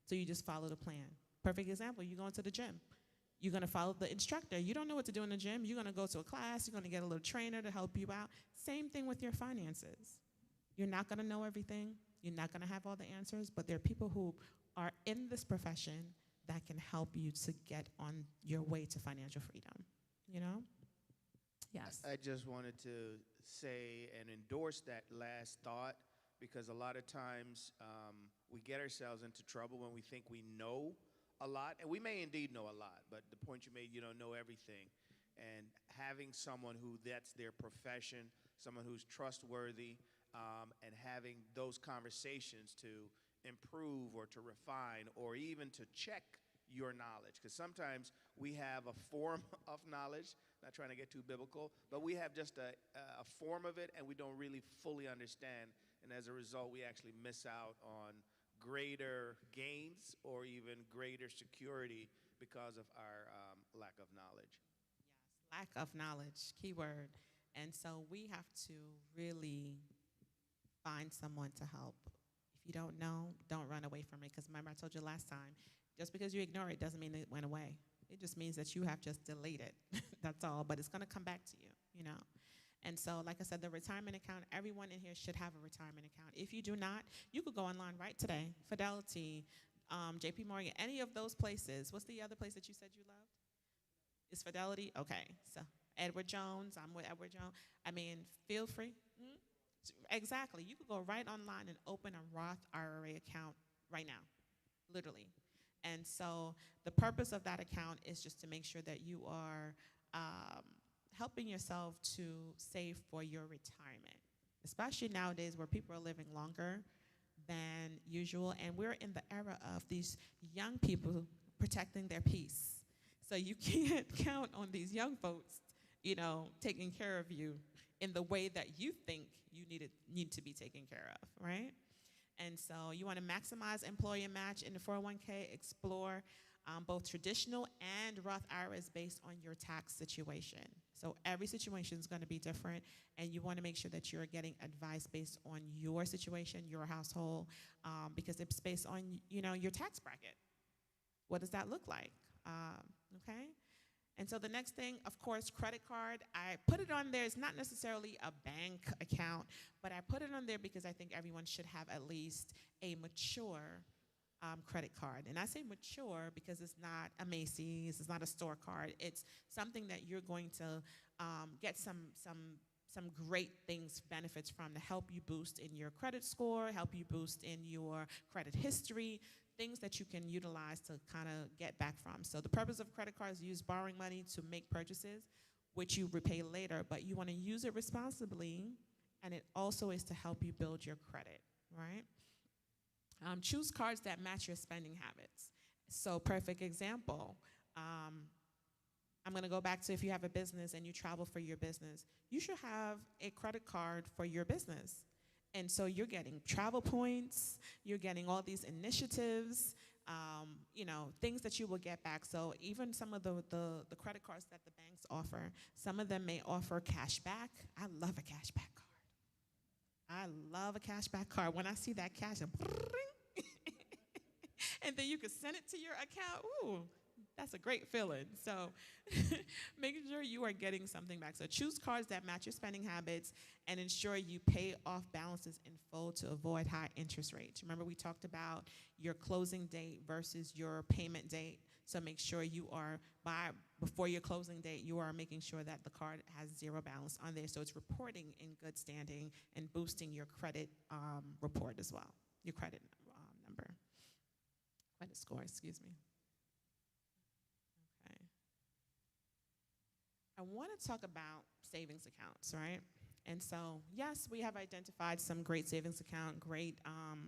Speaker 2: So you just follow the plan. Perfect example, you go into the gym. You're going to follow the instructor. You don't know what to do in the gym. You're going to go to a class. You're going to get a little trainer to help you out. Same thing with your finances. You're not going to know everything. You're not going to have all the answers, but there are people who are in this profession that can help you to get on your way to financial freedom, you know? Yes.
Speaker 4: I just wanted to say and endorse that last thought, because a lot of times we get ourselves into trouble when we think we know a lot, and we may indeed know a lot, but the point you made, you don't know everything. And having someone who that's their profession, someone who's trustworthy, and having those conversations to improve or to refine or even to check your knowledge. Because sometimes we have a form of knowledge, not trying to get too biblical, but we have just a form of it and we don't really fully understand. And as a result, we actually miss out on greater gains or even greater security because of our lack of knowledge.
Speaker 2: Yes, lack of knowledge, keyword. And so we have to really find someone to help. If you don't know, don't run away from it. Because remember, I told you last time, just because you ignore it doesn't mean it went away. It just means that you have just delayed it. That's all. But it's going to come back to you, you know. And so, like I said, the retirement account, everyone in here should have a retirement account. If you do not, you could go online right today. Fidelity, JP Morgan, any of those places. What's the other place that you said you loved? Is Fidelity? Okay. So Edward Jones, I'm with Edward Jones. I mean, feel free. Exactly. You could go right online and open a Roth IRA account right now, literally. And so the purpose of that account is just to make sure that you are helping yourself to save for your retirement, especially nowadays where people are living longer than usual. And we're in the era of these young people protecting their peace. So you can't count on these young folks, you know, taking care of you in the way that you think you need to be taken care of, right? And so you want to maximize employer match in the 401k, explore both traditional and Roth IRAs based on your tax situation. So every situation is going to be different, and you want to make sure that you're getting advice based on your situation, your household, because it's based on, you know, your tax bracket. What does that look like? Okay? And so the next thing, of course, credit card. I put it on there. It's not necessarily a bank account, but I put it on there because I think everyone should have at least a mature credit card. And I say mature because it's not a Macy's, it's not a store card. It's something that you're going to get some great things, benefits from to help you boost in your credit score, help you boost in your credit history, things that you can utilize to kind of get back from. So the purpose of credit cards is use borrowing money to make purchases, which you repay later, but you want to use it responsibly, and it also is to help you build your credit, right? Choose cards that match your spending habits. So perfect example, I'm going to go back to if you have a business and you travel for your business, you should have a credit card for your business. And so you're getting travel points, you're getting all these initiatives, you know, things that you will get back. So even some of the credit cards that the banks offer, some of them may offer cash back. I love a cash back card. I love a cash back card. When I see that cash, and then you can send it to your account. Ooh, that's a great feeling. So making sure you are getting something back. So choose cards that match your spending habits and ensure you pay off balances in full to avoid high interest rates. Remember, we talked about your closing date versus your payment date. So make sure you are, before your closing date, you are making sure that the card has zero balance on there. So it's reporting in good standing and boosting your credit report as well, your credit number, credit score, excuse me. Okay. I want to talk about savings accounts, right? And so, yes, we have identified some great savings account, great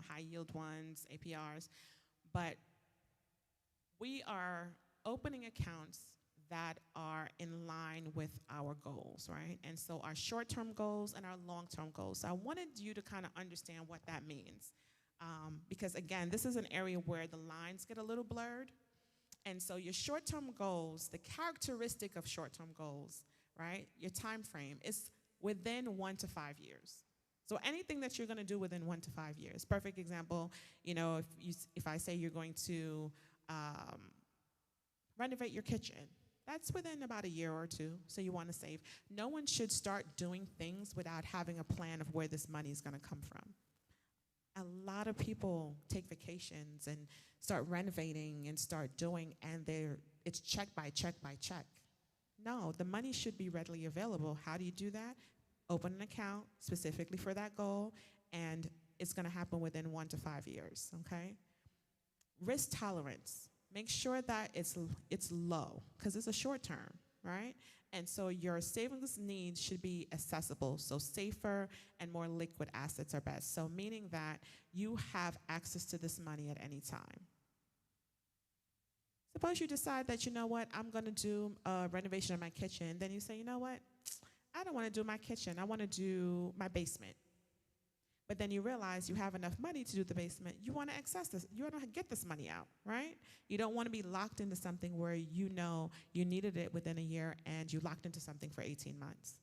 Speaker 2: high yield ones, APRs, but we are opening accounts that are in line with our goals, right? And so our short-term goals and our long-term goals. So I wanted you to kind of understand what that means. Because again, this is an area where the lines get a little blurred. And so your short-term goals, the characteristic of short-term goals, right? Your time frame is within 1 to 5 years. So anything that you're going to do within 1 to 5 years. Perfect example, if I say you're going to renovate your kitchen, that's within about a year or two, so you want to save. No one should start doing things without having a plan of where this money is going to come from. A lot of people take vacations and start renovating and start doing, and it's check by check by check. No, the money should be readily available. How do you do that? Open an account specifically for that goal, and it's going to happen within 1 to 5 years, okay? Risk tolerance. Make sure that it's low, because it's a short term, right? And so your savings needs should be accessible, so safer and more liquid assets are best. So meaning that you have access to this money at any time. Suppose you decide that, you know what, I'm going to do a renovation of my kitchen. Then you say, you know what, I don't want to do my kitchen. I want to do my basement. But then you realize you have enough money to do the basement. You want to access this. You want to get this money out, right? You don't want to be locked into something where you know you needed it within a year and you locked into something for 18 months.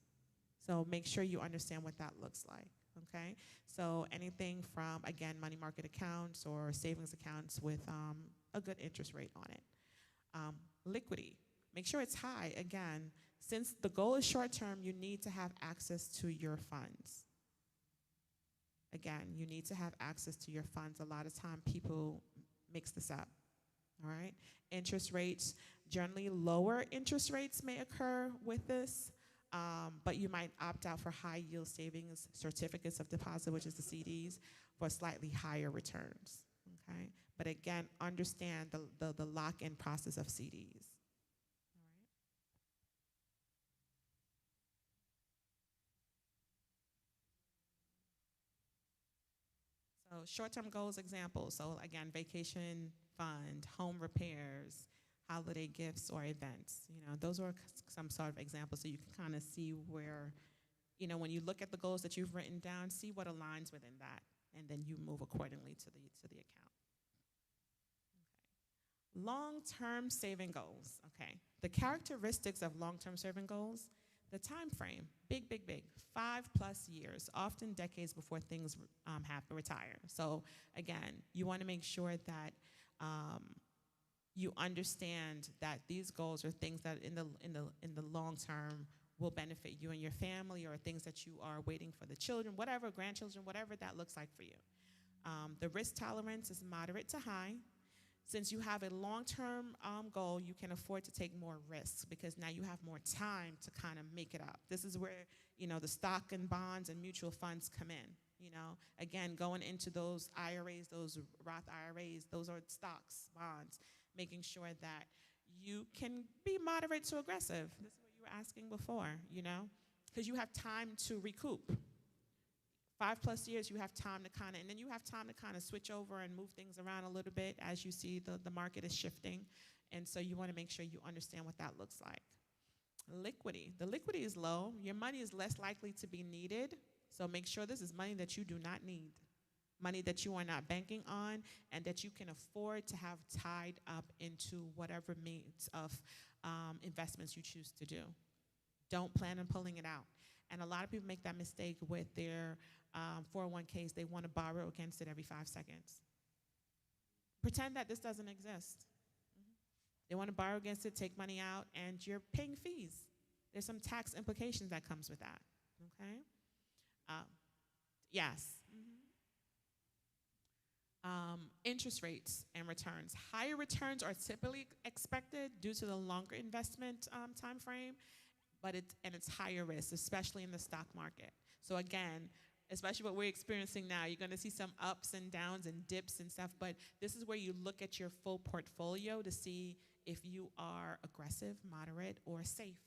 Speaker 2: So make sure you understand what that looks like, okay? So anything from, again, money market accounts or savings accounts with a good interest rate on it. Liquidity. Make sure it's high. Again, since the goal is short term, you need to have access to your funds. Again, you need to have access to your funds. A lot of time people mix this up, all right? Interest rates, generally lower interest rates may occur with this, but you might opt out for high yield savings certificates of deposit, which is the CDs, for slightly higher returns, okay? But again, understand the lock-in process of CDs. So short-term goals examples. So again, vacation fund, home repairs, holiday gifts or events. Those are some sort of examples so you can kind of see where, when you look at the goals that you've written down, see what aligns within that, and then you move accordingly to the account. Okay. Long-term saving goals. Okay. The characteristics of long-term saving goals. The time frame, big, 5+ years, often decades before things have to retire. So again, you want to make sure that you understand that these goals are things that in the long term will benefit you and your family, or things that you are waiting for the children, whatever, grandchildren, whatever that looks like for you. The risk tolerance is moderate to high. Since you have a long-term goal, you can afford to take more risks because now you have more time to kind of make it up. This is where, the stock and bonds and mutual funds come in. Again, going into those IRAs, those Roth IRAs, those are stocks, bonds, making sure that you can be moderate to aggressive. This is what you were asking before, because you have time to recoup. 5+ years, you have time to and then you have time to kind of switch over and move things around a little bit as you see the market is shifting. And so you want to make sure you understand what that looks like. Liquidity. The liquidity is low. Your money is less likely to be needed. So make sure this is money that you do not need. Money that you are not banking on and that you can afford to have tied up into whatever means of investments you choose to do. Don't plan on pulling it out. And a lot of people make that mistake with their 401ks. They want to borrow against it every 5 seconds. Pretend that this doesn't exist. They want to borrow against it, take money out, and you're paying fees. There's some tax implications that comes with that, okay? Yes. Interest rates and returns. Higher returns are typically expected due to the longer investment time frame, but it's higher risk, especially in the stock market. So again, especially what we're experiencing now, you're going to see some ups and downs and dips and stuff, but this is where you look at your full portfolio to see if you are aggressive, moderate, or safe.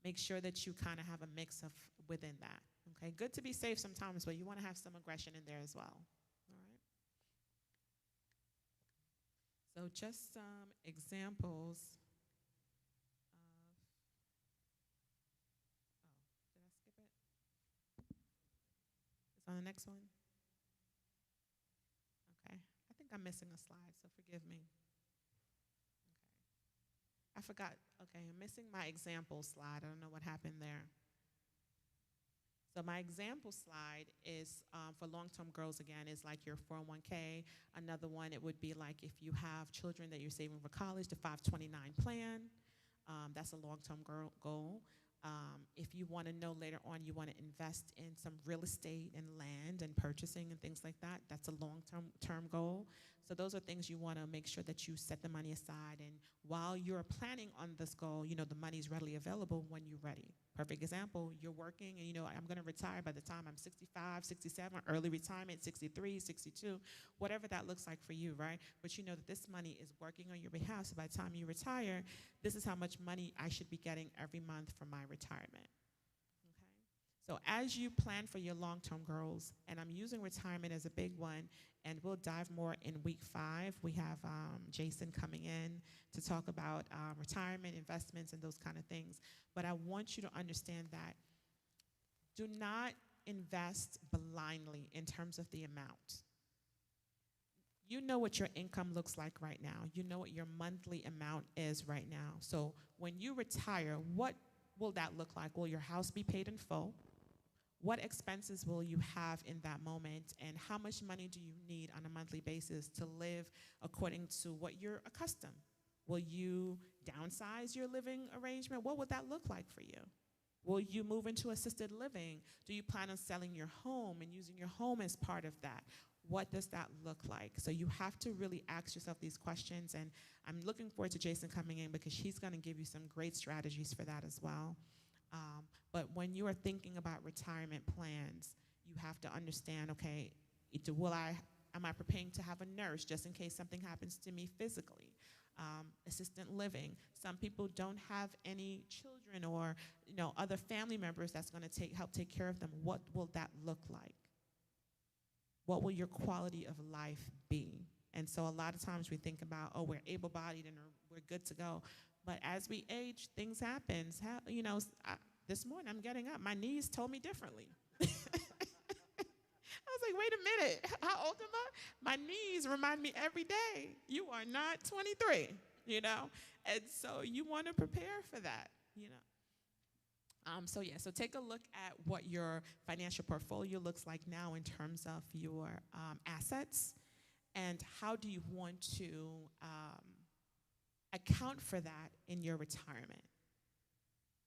Speaker 2: Make sure that you kind of have a mix of within that. Okay, good to be safe sometimes, but you want to have some aggression in there as well. All right. So just some examples On the next one? Okay. I think I'm missing a slide, so forgive me. Okay. I forgot. Okay, I'm missing my example slide. I don't know what happened there. So my example slide is for long-term goals, again, is like your 401k. Another one, it would be like if you have children that you're saving for college, the 529 plan. That's a long-term goal. If you want to know later on, you want to invest in some real estate and land and purchasing and things like that, that's a long-term goal. So those are things you want to make sure that you set the money aside. And while you're planning on this goal, you know, the money's readily available when you're ready. Perfect example, you're working and, you know, I'm going to retire by the time I'm 65, 67, early retirement, 63, 62, whatever that looks like for you, right? But you know that this money is working on your behalf. So by the time you retire, this is how much money I should be getting every month for my retirement. So as you plan for your long-term goals, and I'm using retirement as a big one, and we'll dive more in week 5. We have Jason coming in to talk about retirement, investments, and those kind of things. But I want you to understand that do not invest blindly in terms of the amount. You know what your income looks like right now. You know what your monthly amount is right now. So when you retire, what will that look like? Will your house be paid in full? What expenses will you have in that moment, and how much money do you need on a monthly basis to live according to what you're accustomed? Will you downsize your living arrangement? What would that look like for you? Will you move into assisted living? Do you plan on selling your home and using your home as part of that? What does that look like? So you have to really ask yourself these questions, and I'm looking forward to Jason coming in because he's going to give you some great strategies for that as well. But when you are thinking about retirement plans, you have to understand, okay, am I preparing to have a nurse just in case something happens to me physically? Assistant living. Some people don't have any children or, you know, other family members that's going to help take care of them. What will that look like? What will your quality of life be? And so a lot of times we think about, oh, we're able-bodied and we're good to go. But as we age, things happen. You know, this morning I'm getting up. My knees told me differently. I was like, wait a minute. How old am I? My knees remind me every day, you are not 23, you know? And so you want to prepare for that, you know? So take a look at what your financial portfolio looks like now in terms of your assets, and how do you want to account for that in your retirement.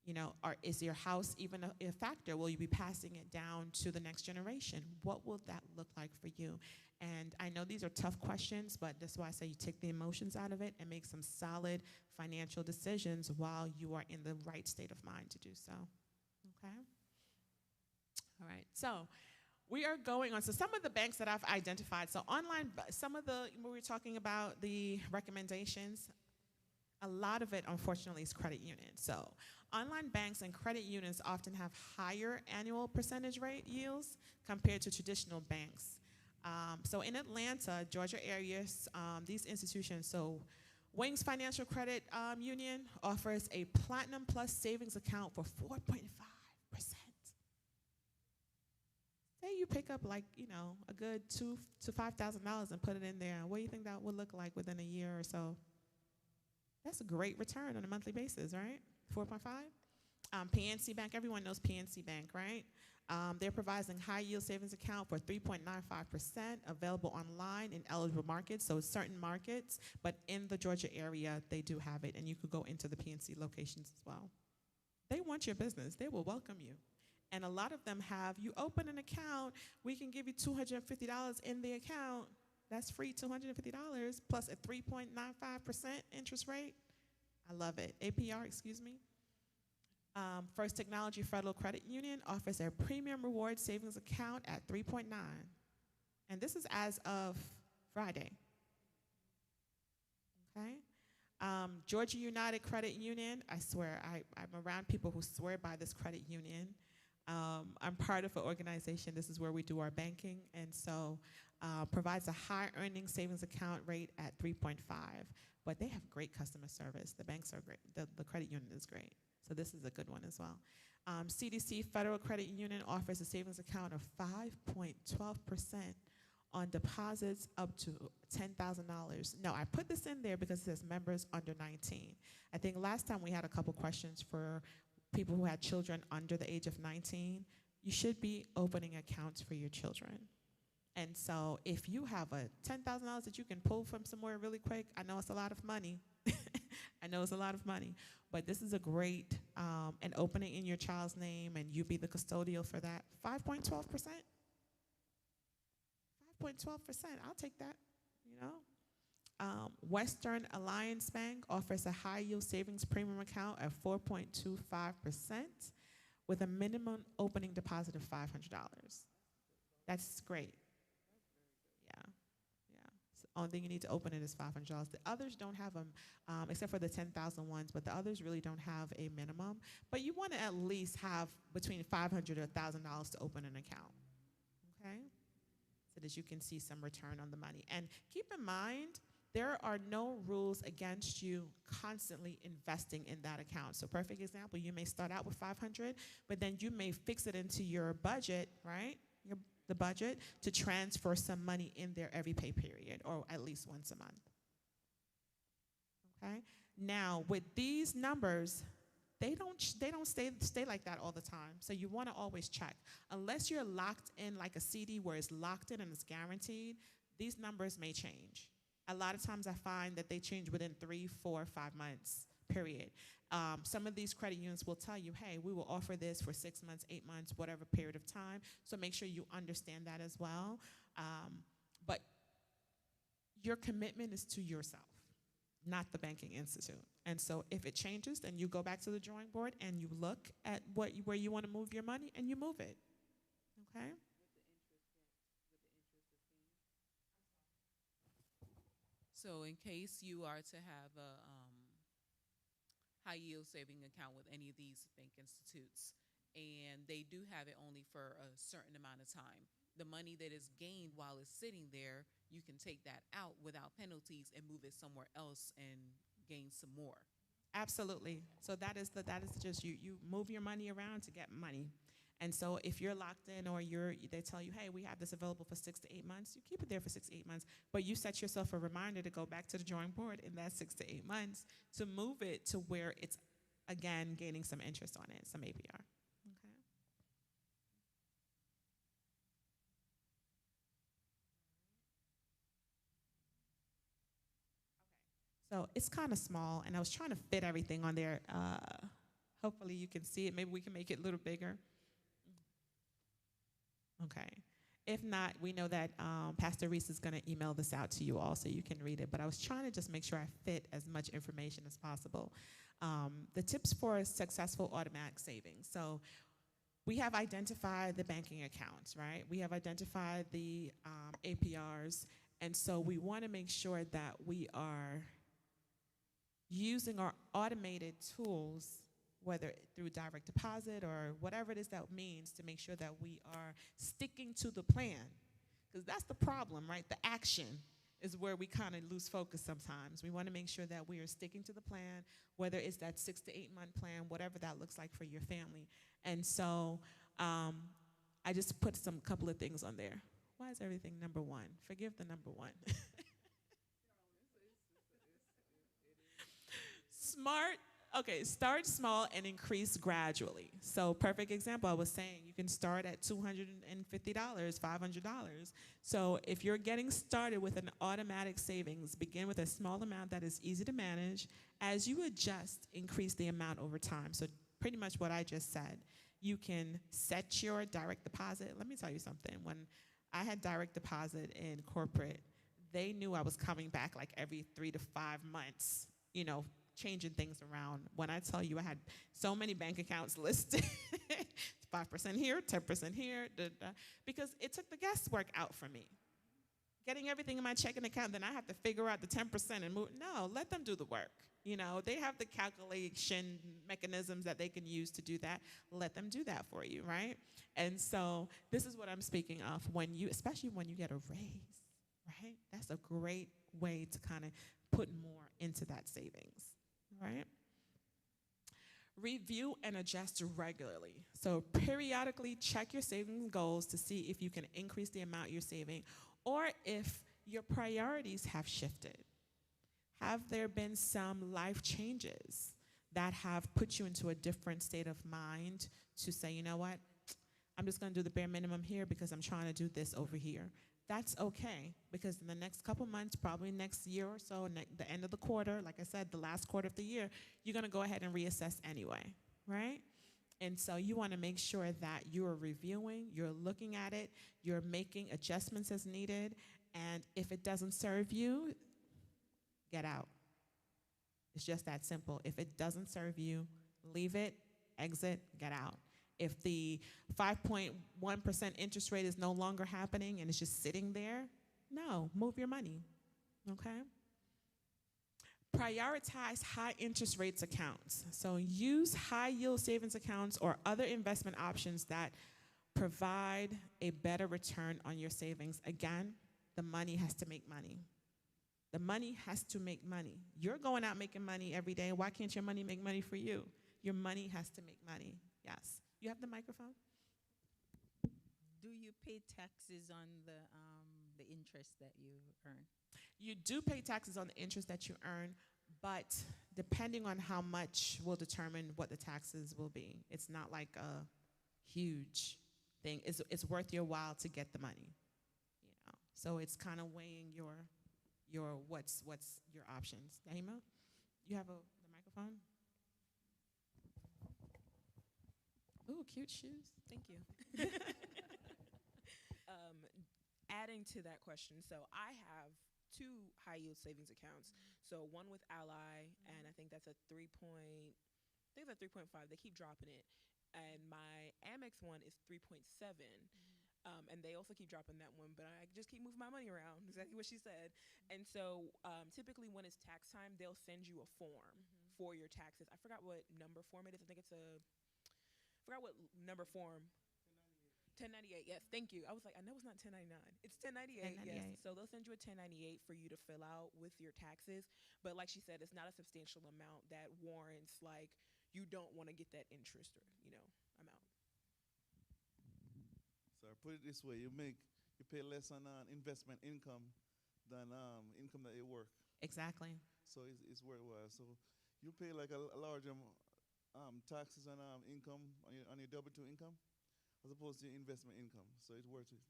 Speaker 2: You know, or is your house even a factor? Will you be passing it down to the next generation? What will that look like for you? And I know these are tough questions, but that's why I say you take the emotions out of it and make some solid financial decisions while you are in the right state of mind to do so. Okay? All right. So we are going on. So some of the banks that I've identified. So online, when we're talking about the recommendations, a lot of it, unfortunately, is credit unions. So online banks and credit unions often have higher annual percentage rate yields compared to traditional banks. So in Atlanta, Georgia area, these institutions, so Wings Financial Credit Union offers a Platinum Plus savings account for 4.5%. Say you pick up like, you know, a good $2,000 to $5,000 and put it in there. What do you think that would look like within a year or so? That's a great return on a monthly basis, right? 4.5. PNC Bank, everyone knows PNC Bank, right? They're providing high yield savings account for 3.95%, available online in eligible markets, so certain markets, but in the Georgia area, they do have it, and you could go into the PNC locations as well. They want your business. They will welcome you. And a lot of them have, you open an account, we can give you $250 in the account. That's free, $250, plus a 3.95% interest rate. I love it. APR, excuse me. First Technology Federal Credit Union offers a premium reward savings account at 3.9. And this is as of Friday. Okay? Georgia United Credit Union, I swear, I'm around people who swear by this credit union. I'm part of an organization. This is where we do our banking, and so provides a high earning savings account rate at 3.5. But they have great customer service. The banks are great. The credit union is great. So this is a good one as well. CDC Federal Credit Union offers a savings account of 5.12% on deposits up to $10,000. No, I put this in there because it says members under 19. I think last time we had a couple questions for people who had children under the age of 19. You should be opening accounts for your children. And so if you have a $10,000 that you can pull from somewhere really quick, I know it's a lot of money. I know it's a lot of money, but this is a great, and opening in your child's name and you be the custodial for that. 5.12%? 5.12%, I'll take that, you know. Western Alliance Bank offers a high yield savings premium account at 4.25% with a minimum opening deposit of $500. That's great. Yeah, yeah. So only thing you need to open it is $500. The others don't have them, except for the 10,000 ones, but the others really don't have a minimum. But you want to at least have between $500 to $1,000 to open an account, okay? So that you can see some return on the money. And keep in mind, there are no rules against you constantly investing in that account. So perfect example, you may start out with 500, but then you may fix it into your budget, right? The budget to transfer some money in there every pay period or at least once a month. Okay? Now, with these numbers, they don't stay like that all the time. So you want to always check. Unless you're locked in like a CD where it's locked in and it's guaranteed, these numbers may change. A lot of times I find that they change within 3, 4, 5 months, period. Some of these credit unions will tell you, hey, we will offer this for 6 months, 8 months, whatever period of time. So make sure you understand that as well. But your commitment is to yourself, not the banking institute. And so if it changes, then you go back to the drawing board and you look at where you want to move your money and you move it. Okay?
Speaker 5: So in case you are to have a high yield saving account with any of these bank institutes, and they do have it only for a certain amount of time, the money that is gained while it's sitting there, you can take that out without penalties and move it somewhere else and gain some more.
Speaker 2: Absolutely. So that is just you move your money around to get money. And so if you're locked in or they tell you, hey, we have this available for 6 to 8 months, you keep it there for 6 to 8 months. But you set yourself a reminder to go back to the drawing board in that 6 to 8 months to move it to where it's, again, gaining some interest on it, some APR. Okay. So it's kind of small, and I was trying to fit everything on there. Hopefully you can see it. Maybe we can make it a little bigger. Okay. If not, we know that Pastor Reese is going to email this out to you all so you can read it. But I was trying to just make sure I fit as much information as possible. The tips for successful automatic savings. So we have identified the banking accounts, right? We have identified the APRs. And so we want to make sure that we are using our automated tools, whether through direct deposit or whatever it is that means, to make sure that we are sticking to the plan. Because that's the problem, right? The action is where we kind of lose focus sometimes. We want to make sure that we are sticking to the plan, whether it's that 6 to 8 month plan, whatever that looks like for your family. And so I just put some couple of things on there. Why is everything number one? Forgive the number one. Smart. Okay, start small and increase gradually. So perfect example, I was saying you can start at $250, $500. So if you're getting started with an automatic savings, begin with a small amount that is easy to manage. As you adjust, increase the amount over time. So pretty much what I just said. You can set your direct deposit. Let me tell you something. When I had direct deposit in corporate, they knew I was coming back like every 3 to 5 months, changing things around. When I tell you I had so many bank accounts listed, 5% here, 10% here, because it took the guesswork out for me. Getting everything in my checking account, then I have to figure out the 10% and move. No, let them do the work. They have the calculation mechanisms that they can use to do that. Let them do that for you, right? And so this is what I'm speaking of especially when you get a raise, right? That's a great way to kind of put more into that savings, right? Review and adjust regularly. So periodically check your savings goals to see if you can increase the amount you're saving or if your priorities have shifted. Have there been some life changes that have put you into a different state of mind to say, you know what, I'm just going to do the bare minimum here because I'm trying to do this over here. That's okay, because in the next couple months, probably next year or so, the end of the quarter, like I said, the last quarter of the year, you're going to go ahead and reassess anyway, right? And so you want to make sure that you're reviewing, you're looking at it, you're making adjustments as needed, and if it doesn't serve you, get out. It's just that simple. If it doesn't serve you, leave it, exit, get out. If the 5.1% interest rate is no longer happening and it's just sitting there, no, move your money, okay? Prioritize high interest rates accounts. So use high yield savings accounts or other investment options that provide a better return on your savings. Again, the money has to make money. The money has to make money. You're going out making money every day. Why can't your money make money for you? Your money has to make money. Yes. You have the microphone?
Speaker 6: Do you pay taxes on the interest that you earn?
Speaker 2: You do pay taxes on the interest that you earn, but depending on how much will determine what the taxes will be. It's not like a huge thing. It's worth your while to get the money. So it's kind of weighing what's your options. Naima, you have the microphone? Ooh, cute shoes.
Speaker 7: Thank you. Adding to that question, so I have 2 high yield savings accounts. So one with Ally, and I think that's a 3.5. They keep dropping it, and my Amex one is 3.7. And they also keep dropping that one, but I just keep moving my money around. Exactly what she said. And so typically when it's tax time, they'll send you a form for your taxes. I forgot what number form it is. I think I forgot what number form. 1098. Yes, thank you. I was like, I know it's not 1099. It's 1098. Yes. So they'll send you a 1098 for you to fill out with your taxes. But like she said, it's not a substantial amount that warrants like you don't want to get that interest or amount.
Speaker 8: So put it this way: you pay less on investment income than income that you work.
Speaker 2: Exactly.
Speaker 8: So it's worthwhile. So you pay like a larger taxes on income on your W-2 income as opposed to your investment income. So it's worth it.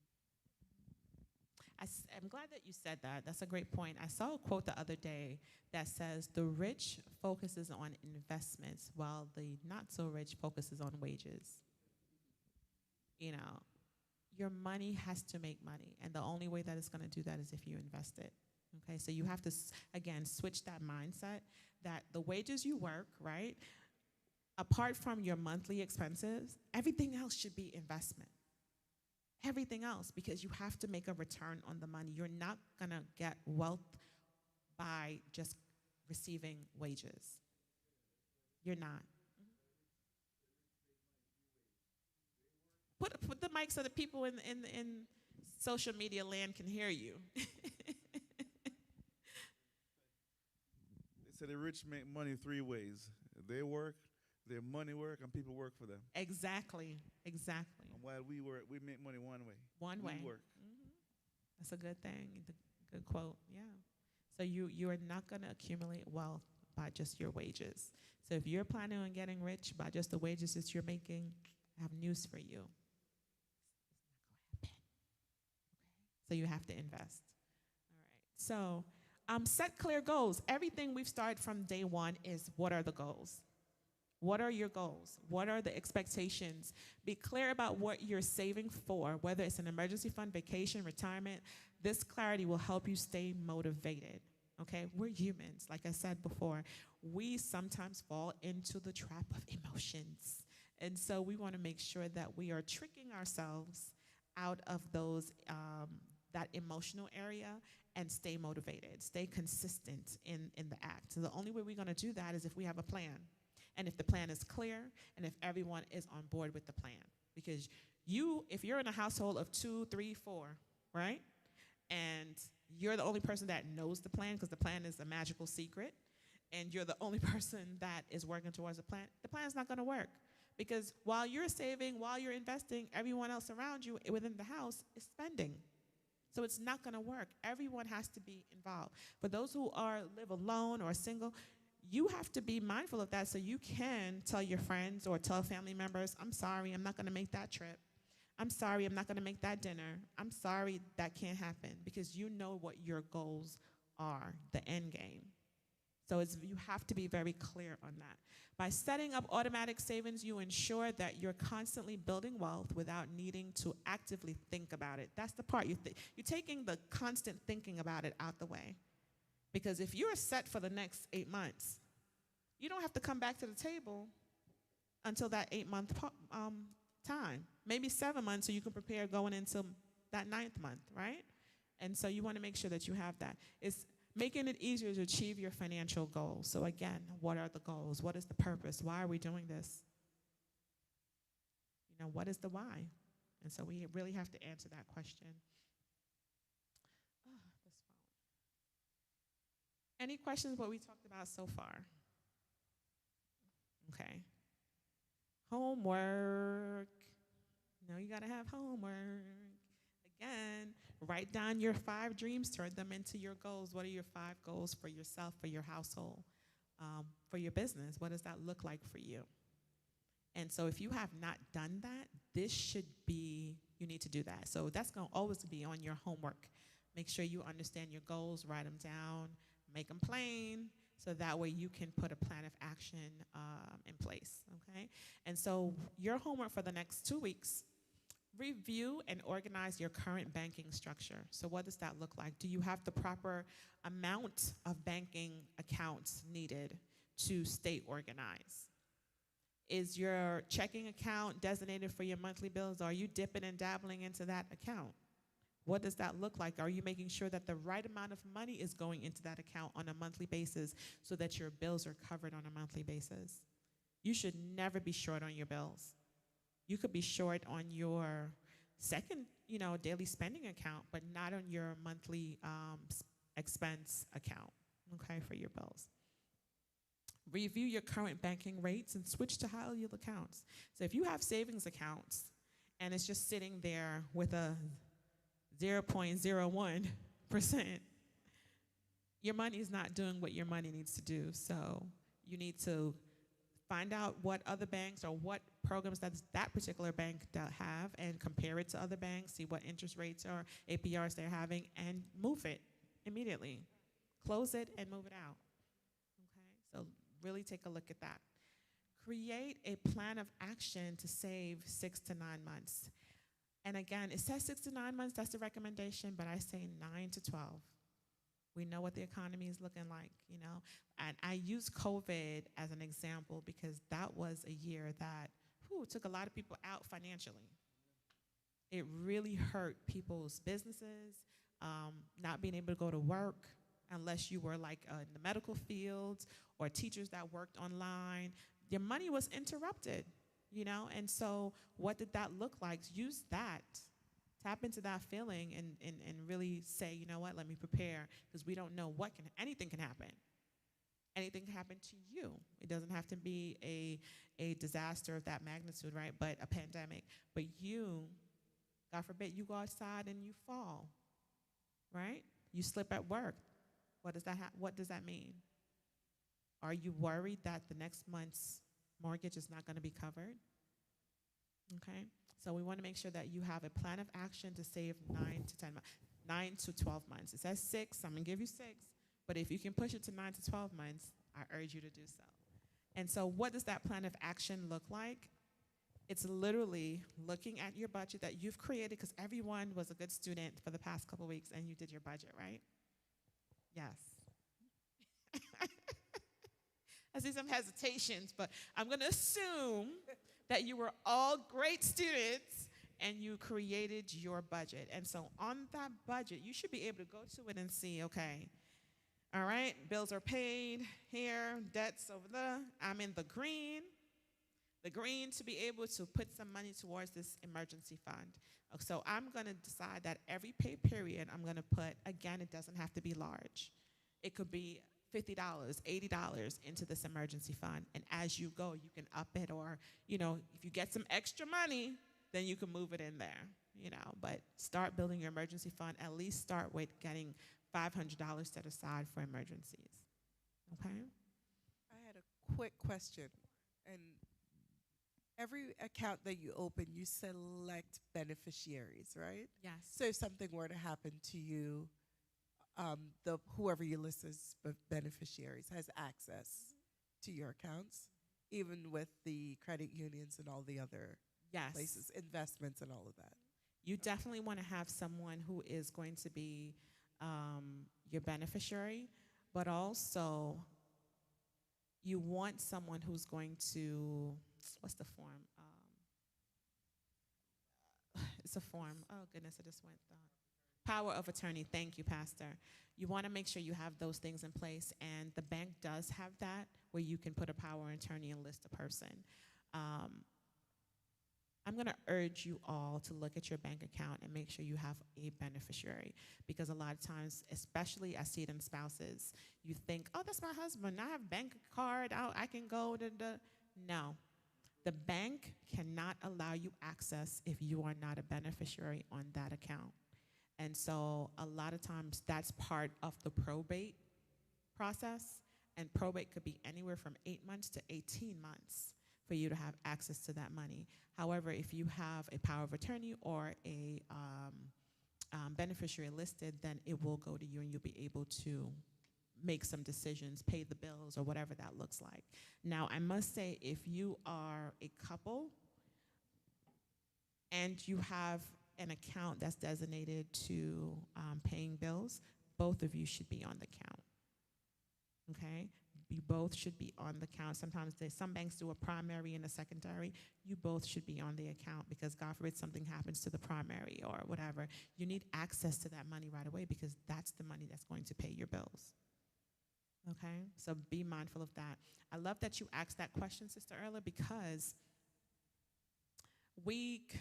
Speaker 2: I'm glad that you said that. That's a great point. I saw a quote the other day that says the rich focuses on investments while the not so rich focuses on wages. Your money has to make money, and the only way that it's going to do that is if you invest it. Okay, so you have to, again, switch that mindset that the wages you work, right, apart from your monthly expenses, everything else should be investment. Everything else, because you have to make a return on the money. You're not going to get wealth by just receiving wages. You're not. Put the mic so the people in social media land can hear you.
Speaker 8: They say the rich make money 3 ways. They work, their money work, and people work for them.
Speaker 2: Exactly.
Speaker 8: And while we work, we make money one way.
Speaker 2: One way.
Speaker 8: We work.
Speaker 2: That's a good thing. Good quote. Yeah. So you are not going to accumulate wealth by just your wages. So if you're planning on getting rich by just the wages that you're making, I have news for you. So you have to invest. All right. So set clear goals. Everything we've started from day one is what are the goals? What are your goals? What are the expectations? Be clear about what you're saving for, whether it's an emergency fund, vacation, retirement. This clarity will help you stay motivated. Okay? We're humans. Like I said before, we sometimes fall into the trap of emotions. And so we want to make sure that we are tricking ourselves out of those that emotional area and stay motivated, stay consistent in the act. So the only way we're going to do that is if we have a plan, and if the plan is clear, and if everyone is on board with the plan. Because if you're in a household of 2, 3, 4, right, and you're the only person that knows the plan, because the plan is a magical secret, and you're the only person that is working towards the plan's not going to work. Because while you're saving, while you're investing, everyone else around you within the house is spending. So it's not going to work. Everyone has to be involved. For those who live alone or single, you have to be mindful of that, so you can tell your friends or tell family members, I'm sorry, I'm not going to make that trip. I'm sorry, I'm not going to make that dinner. I'm sorry, that can't happen, because you know what your goals are, the end game. So you have to be very clear on that. By setting up automatic savings, you ensure that you're constantly building wealth without needing to actively think about it. That's the part. You're taking the constant thinking about it out the way. Because if you're set for the next 8 months, you don't have to come back to the table until that 8-month time. Maybe 7 months, so you can prepare going into that 9th month, right? And so you want to make sure that you have that. It's making it easier to achieve your financial goals. So again, what are the goals? What is the purpose? Why are we doing this? What is the why? And so we really have to answer that question. This phone. Any questions what we talked about so far? Okay. Homework. You got to have homework. Again, write down your 5 dreams, turn them into your goals. What are your 5 goals for yourself, for your household, for your business? What does that look like for you? And so if you have not done that, you need to do that. So that's going to always be on your homework. Make sure you understand your goals, write them down, make them plain, so that way you can put a plan of action in place, okay? And so your homework for the next 2 weeks, review and organize your current banking structure. So what does that look like? Do you have the proper amount of banking accounts needed to stay organized? Is your checking account designated for your monthly bills? Are you dipping and dabbling into that account? What does that look like? Are you making sure that the right amount of money is going into that account on a monthly basis so that your bills are covered on a monthly basis? You should never be short on your bills. You could be short on your second, daily spending account, but not on your monthly expense account, okay, for your bills. Review your current banking rates and switch to high yield accounts. So if you have savings accounts and it's just sitting there with a 0.01%, your money is not doing what your money needs to do. So you need to find out what other banks or what programs that particular bank have and compare it to other banks, see what interest rates or APRs they're having, and move it immediately. Close it and move it out. Okay, so really take a look at that. Create a plan of action to save 6 to 9 months. And again, it says 6 to 9 months, that's the recommendation, but I say 9 to 12. We know what the economy is looking like, And I use COVID as an example because that was a year that took a lot of people out financially. It really hurt people's businesses, not being able to go to work unless you were like in the medical fields or teachers that worked online. Your money was interrupted, And so what did that look like? Use that. Tap into that feeling and really say, you know what, let me prepare, because we don't know anything can happen. Anything can happen to you. It doesn't have to be a disaster of that magnitude, right? But a pandemic. But you, God forbid, you go outside and you fall, right? You slip at work. What does that mean? Are you worried that the next month's mortgage is not going to be covered? Okay. So we want to make sure that you have a plan of action to save 9 to 12 months. It says 6, I'm going to give you 6, but if you can push it to 9 to 12 months, I urge you to do so. And so what does that plan of action look like? It's literally looking at your budget that you've created, because everyone was a good student for the past couple weeks and you did your budget, right? Yes. I see some hesitations, but I'm going to assume that you were all great students and you created your budget. And so on that budget, you should be able to go to it and see, okay, all right, bills are paid here, debts over there. I'm in the green. The green to be able to put some money towards this emergency fund. So I'm going to decide that every pay period I'm going to put, again, it doesn't have to be large. It could be $50, $80 into this emergency fund. And as you go, you can up it, or, you know, if you get some extra money, then you can move it in there, you know. But start building your emergency fund. At least start with getting $500 set aside for emergencies. Okay?
Speaker 1: I had a quick question. And every account that you open, you select beneficiaries, right?
Speaker 2: Yes.
Speaker 1: So if something were to happen to you, the whoever you list as beneficiaries has access to your accounts, even with the credit unions and all the other
Speaker 2: Yes.
Speaker 1: places, investments and all of that.
Speaker 2: You definitely want to have someone who is going to be your beneficiary, but also you want someone who's going to, what's the form? It's a form. Oh, goodness, I just went down. Power of attorney. Thank you, Pastor. You want to make sure you have those things in place, and the bank does have that, where you can put a power of attorney and list a person. I'm going to urge you all to look at your bank account and make sure you have a beneficiary, because a lot of times, especially I see it in spouses, you think, oh, that's my husband. I have bank card. I can go to the. No. The bank cannot allow you access if you are not a beneficiary on that account. And so a lot of times that's part of the probate process, and probate could be anywhere from 8 months to 18 months for you to have access to that money. However, if you have a power of attorney or a beneficiary listed, then it will go to you and you'll be able to make some decisions, pay the bills, or whatever that looks like. Now, I must say, if you are a couple and you have an account that's designated to paying bills, both of you should be on the account. Okay? You both should be on the account. Sometimes some banks do a primary and a secondary. You both should be on the account, because God forbid something happens to the primary or whatever. You need access to that money right away, because that's the money that's going to pay your bills. Okay? So be mindful of that. I love that you asked that question, Sister Erla, because week,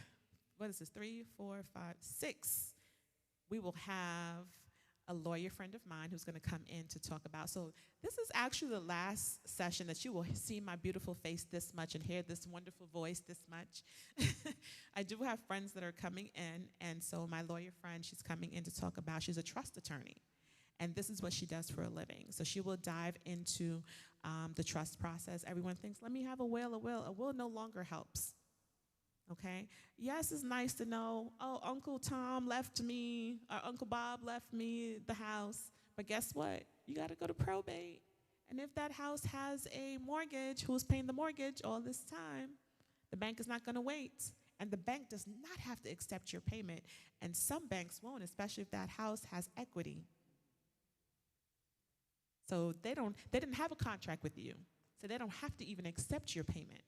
Speaker 2: what is this, 3, 4, 5, 6, we will have a lawyer friend of mine who's going to come in to talk about. So this is actually the last session that you will see my beautiful face this much and hear this wonderful voice this much. I do have friends that are coming in, and so my lawyer friend, she's coming in to talk about, she's a trust attorney, and this is what she does for a living. So she will dive into the trust process. Everyone thinks, let me have a will. A will no longer helps. Okay? Yes, it's nice to know, oh, Uncle Tom left me, or Uncle Bob left me the house. But guess what? You got to go to probate. And if that house has a mortgage, who's paying the mortgage all this time? The bank is not going to wait. And the bank does not have to accept your payment. And some banks won't, especially if that house has equity. So they didn't have a contract with you. So they don't have to even accept your payment.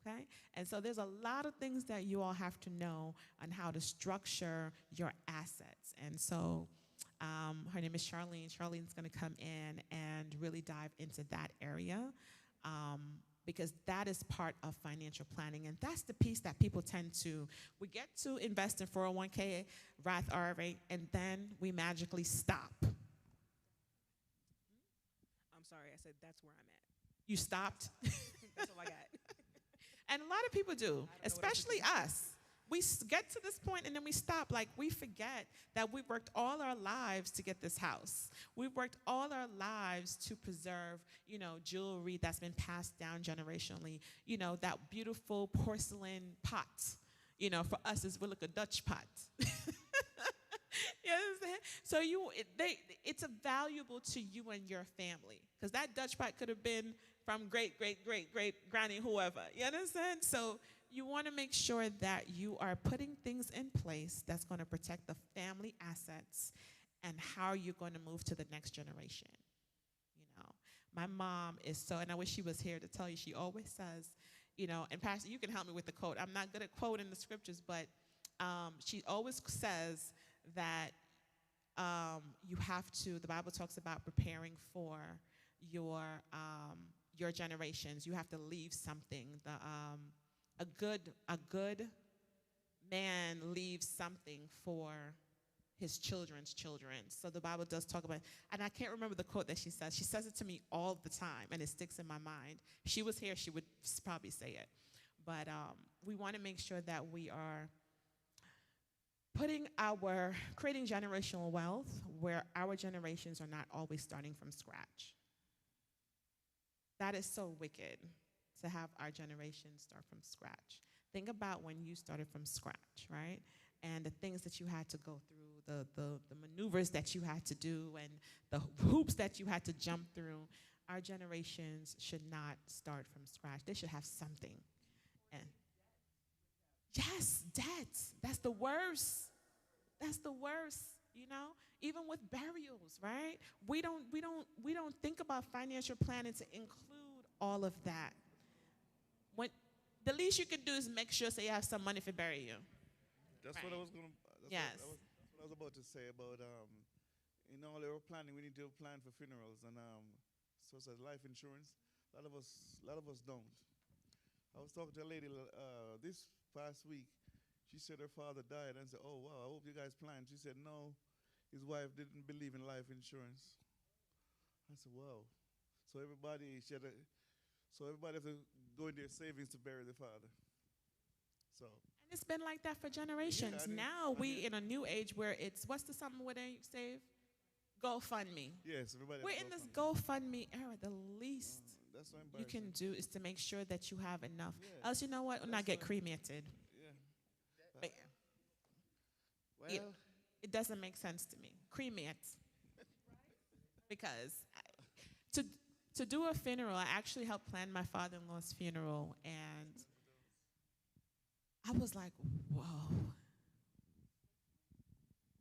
Speaker 2: Okay? And so there's a lot of things that you all have to know on how to structure your assets. And so her name is Charlene. Charlene's going to come in and really dive into that area, because that is part of financial planning. And that's the piece that people tend to, we get to invest in 401k, Roth IRA, and then we magically stop.
Speaker 7: I'm sorry, I said that's where I'm at.
Speaker 2: You stopped?
Speaker 7: That's all I got.
Speaker 2: And a lot of people do, especially us. We get to this point and then we stop. Like, we forget that we worked all our lives to get this house. We worked all our lives to preserve, jewelry that's been passed down generationally. That beautiful porcelain pot. For us, we're like a Dutch pot. You understand? So it's a valuable to you and your family, because that Dutch pot could have been from great, great, great, great granny, whoever. You understand? So you want to make sure that you are putting things in place that's going to protect the family assets and how you're going to move to the next generation. My mom is so, and I wish she was here to tell you, she always says, and Pastor, you can help me with the quote. I'm not good at quoting the scriptures, but she always says that you have to. The Bible talks about preparing for your your generations. You have to leave something. A good man leaves something for his children's children. So the Bible does talk about, and I can't remember the quote that she says. She says it to me all the time, and it sticks in my mind. If she was here, she would probably say it. But we want to make sure that we are creating generational wealth where our generations are not always starting from scratch. That is so wicked, to have our generation start from scratch. Think about when you started from scratch, right? And the things that you had to go through, the maneuvers that you had to do, and the hoops that you had to jump through. Our generations should not start from scratch. They should have something. And yes, debt. That's the worst. That's the worst, Even with burials, right? We don't think about financial planning to include all of that. When the least you can do is make sure so you have some money for bury you.
Speaker 8: That's
Speaker 2: Right.
Speaker 8: what I was going to.
Speaker 2: Yes.
Speaker 8: That's what I was about to say about in all our planning, we need to plan for funerals and so as life insurance. A lot of us don't. I was talking to a lady this past week. She said her father died, and I said, "Oh wow, I hope you guys planned." She said, "No, his wife didn't believe in life insurance." I said, "Wow." So everybody has to go in their savings to bury the father. So.
Speaker 2: And it's been like that for generations.
Speaker 8: Yeah,
Speaker 2: now we in a new age where what's the something where they save? GoFundMe.
Speaker 8: Yes, everybody.
Speaker 2: We're in this GoFundMe era. The least
Speaker 8: that's so
Speaker 2: you can do is to make sure that you have enough.
Speaker 8: Yeah.
Speaker 2: Else, you know what? Not get cremated.
Speaker 8: Yeah.
Speaker 2: But
Speaker 4: Well,
Speaker 2: it doesn't make sense to me. Cremate. Because to do a funeral, I actually helped plan my father-in-law's funeral, and I was like, whoa.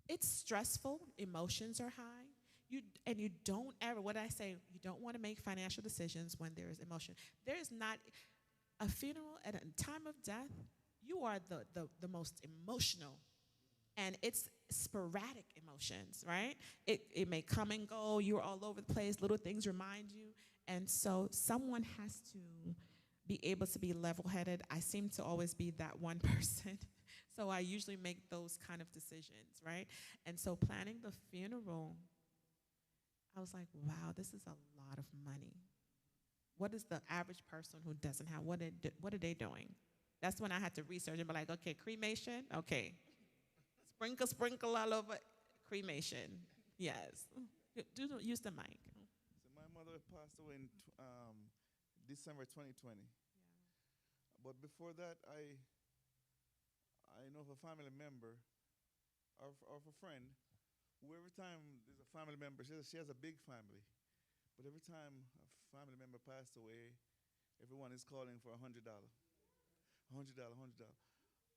Speaker 2: It's stressful. Emotions are high. You don't ever, what I say, you don't want to make financial decisions when there is emotion. There is not a funeral at a time of death. You are the most emotional. And it's sporadic emotions, right? It may come and go. You're all over the place. Little things remind you. And so someone has to be able to be level-headed. I seem to always be that one person. So I usually make those kind of decisions, right? And so planning the funeral, I was like, wow, this is a lot of money. What is the average person who doesn't have, what are they doing? That's when I had to research and be like, okay, cremation, okay. Sprinkle all over cremation. Yes. Use the mic.
Speaker 8: So my mother passed away in December 2020. Yeah. But before that, I know of a family member of a friend who every time there's a family member, she has a big family, but every time a family member passed away, everyone is calling for $100.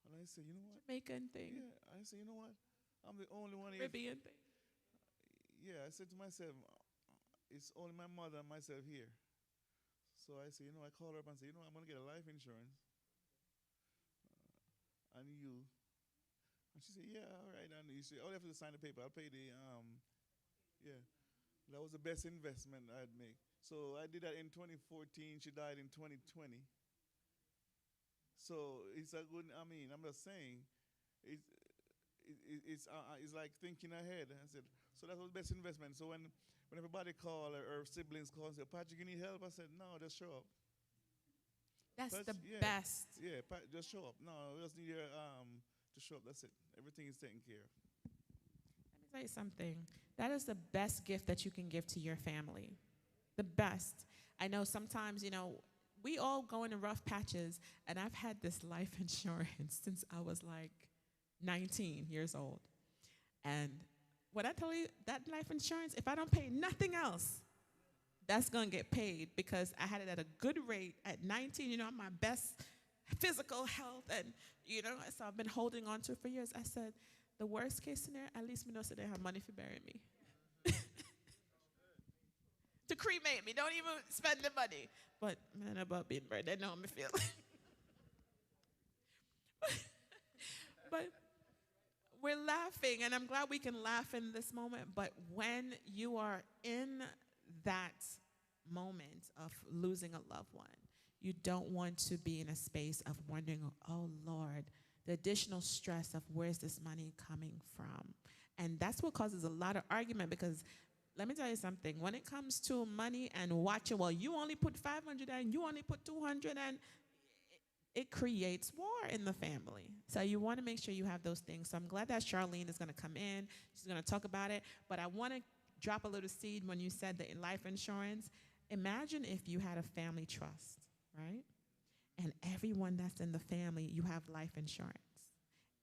Speaker 8: And I say, you know what?
Speaker 2: Jamaican thing.
Speaker 8: Yeah, I say, you know what? I'm the only one here.
Speaker 2: Caribbean thing.
Speaker 8: Yeah, I said to myself, it's only my mother and myself here. So I say, I call her up and say, I'm going to get a life insurance. And you. And she said, yeah, all right. And you say, all you have to do is sign the paper. I'll pay the, yeah. That was the best investment I'd make. So I did that in 2014. She died in 2020. So it's a good, I'm just saying, it's like thinking ahead. I said, so that was the best investment. So when everybody call or siblings call and say, Patrick, you need help? I said, no, just show up.
Speaker 2: That's the best.
Speaker 8: Yeah, just show up. No, we just need you to show up. That's it. Everything is taken care of.
Speaker 2: Let me tell you something. That is the best gift that you can give to your family. The best. I know sometimes, we all go into rough patches, and I've had this life insurance since I was like 19 years old. And when I tell you that life insurance, if I don't pay nothing else, that's going to get paid because I had it at a good rate at 19. I'm my best physical health, and, so I've been holding on to it for years. I said, the worst case scenario, at least we know so they have money for burying me. To cremate me. Don't even spend the money. But man, about being buried, they know how me feel. But we're laughing, and I'm glad we can laugh in this moment. But when you are in that moment of losing a loved one, you don't want to be in a space of wondering, oh Lord, the additional stress of where's this money coming from? And that's what causes a lot of argument, because let me tell you something. When it comes to money and watching, well, you only put 500 and you only put 200, and it creates war in the family. So you want to make sure you have those things. So I'm glad that Charlene is going to come in. She's going to talk about it. But I want to drop a little seed when you said the life insurance. Imagine if you had a family trust, right? And everyone that's in the family, you have life insurance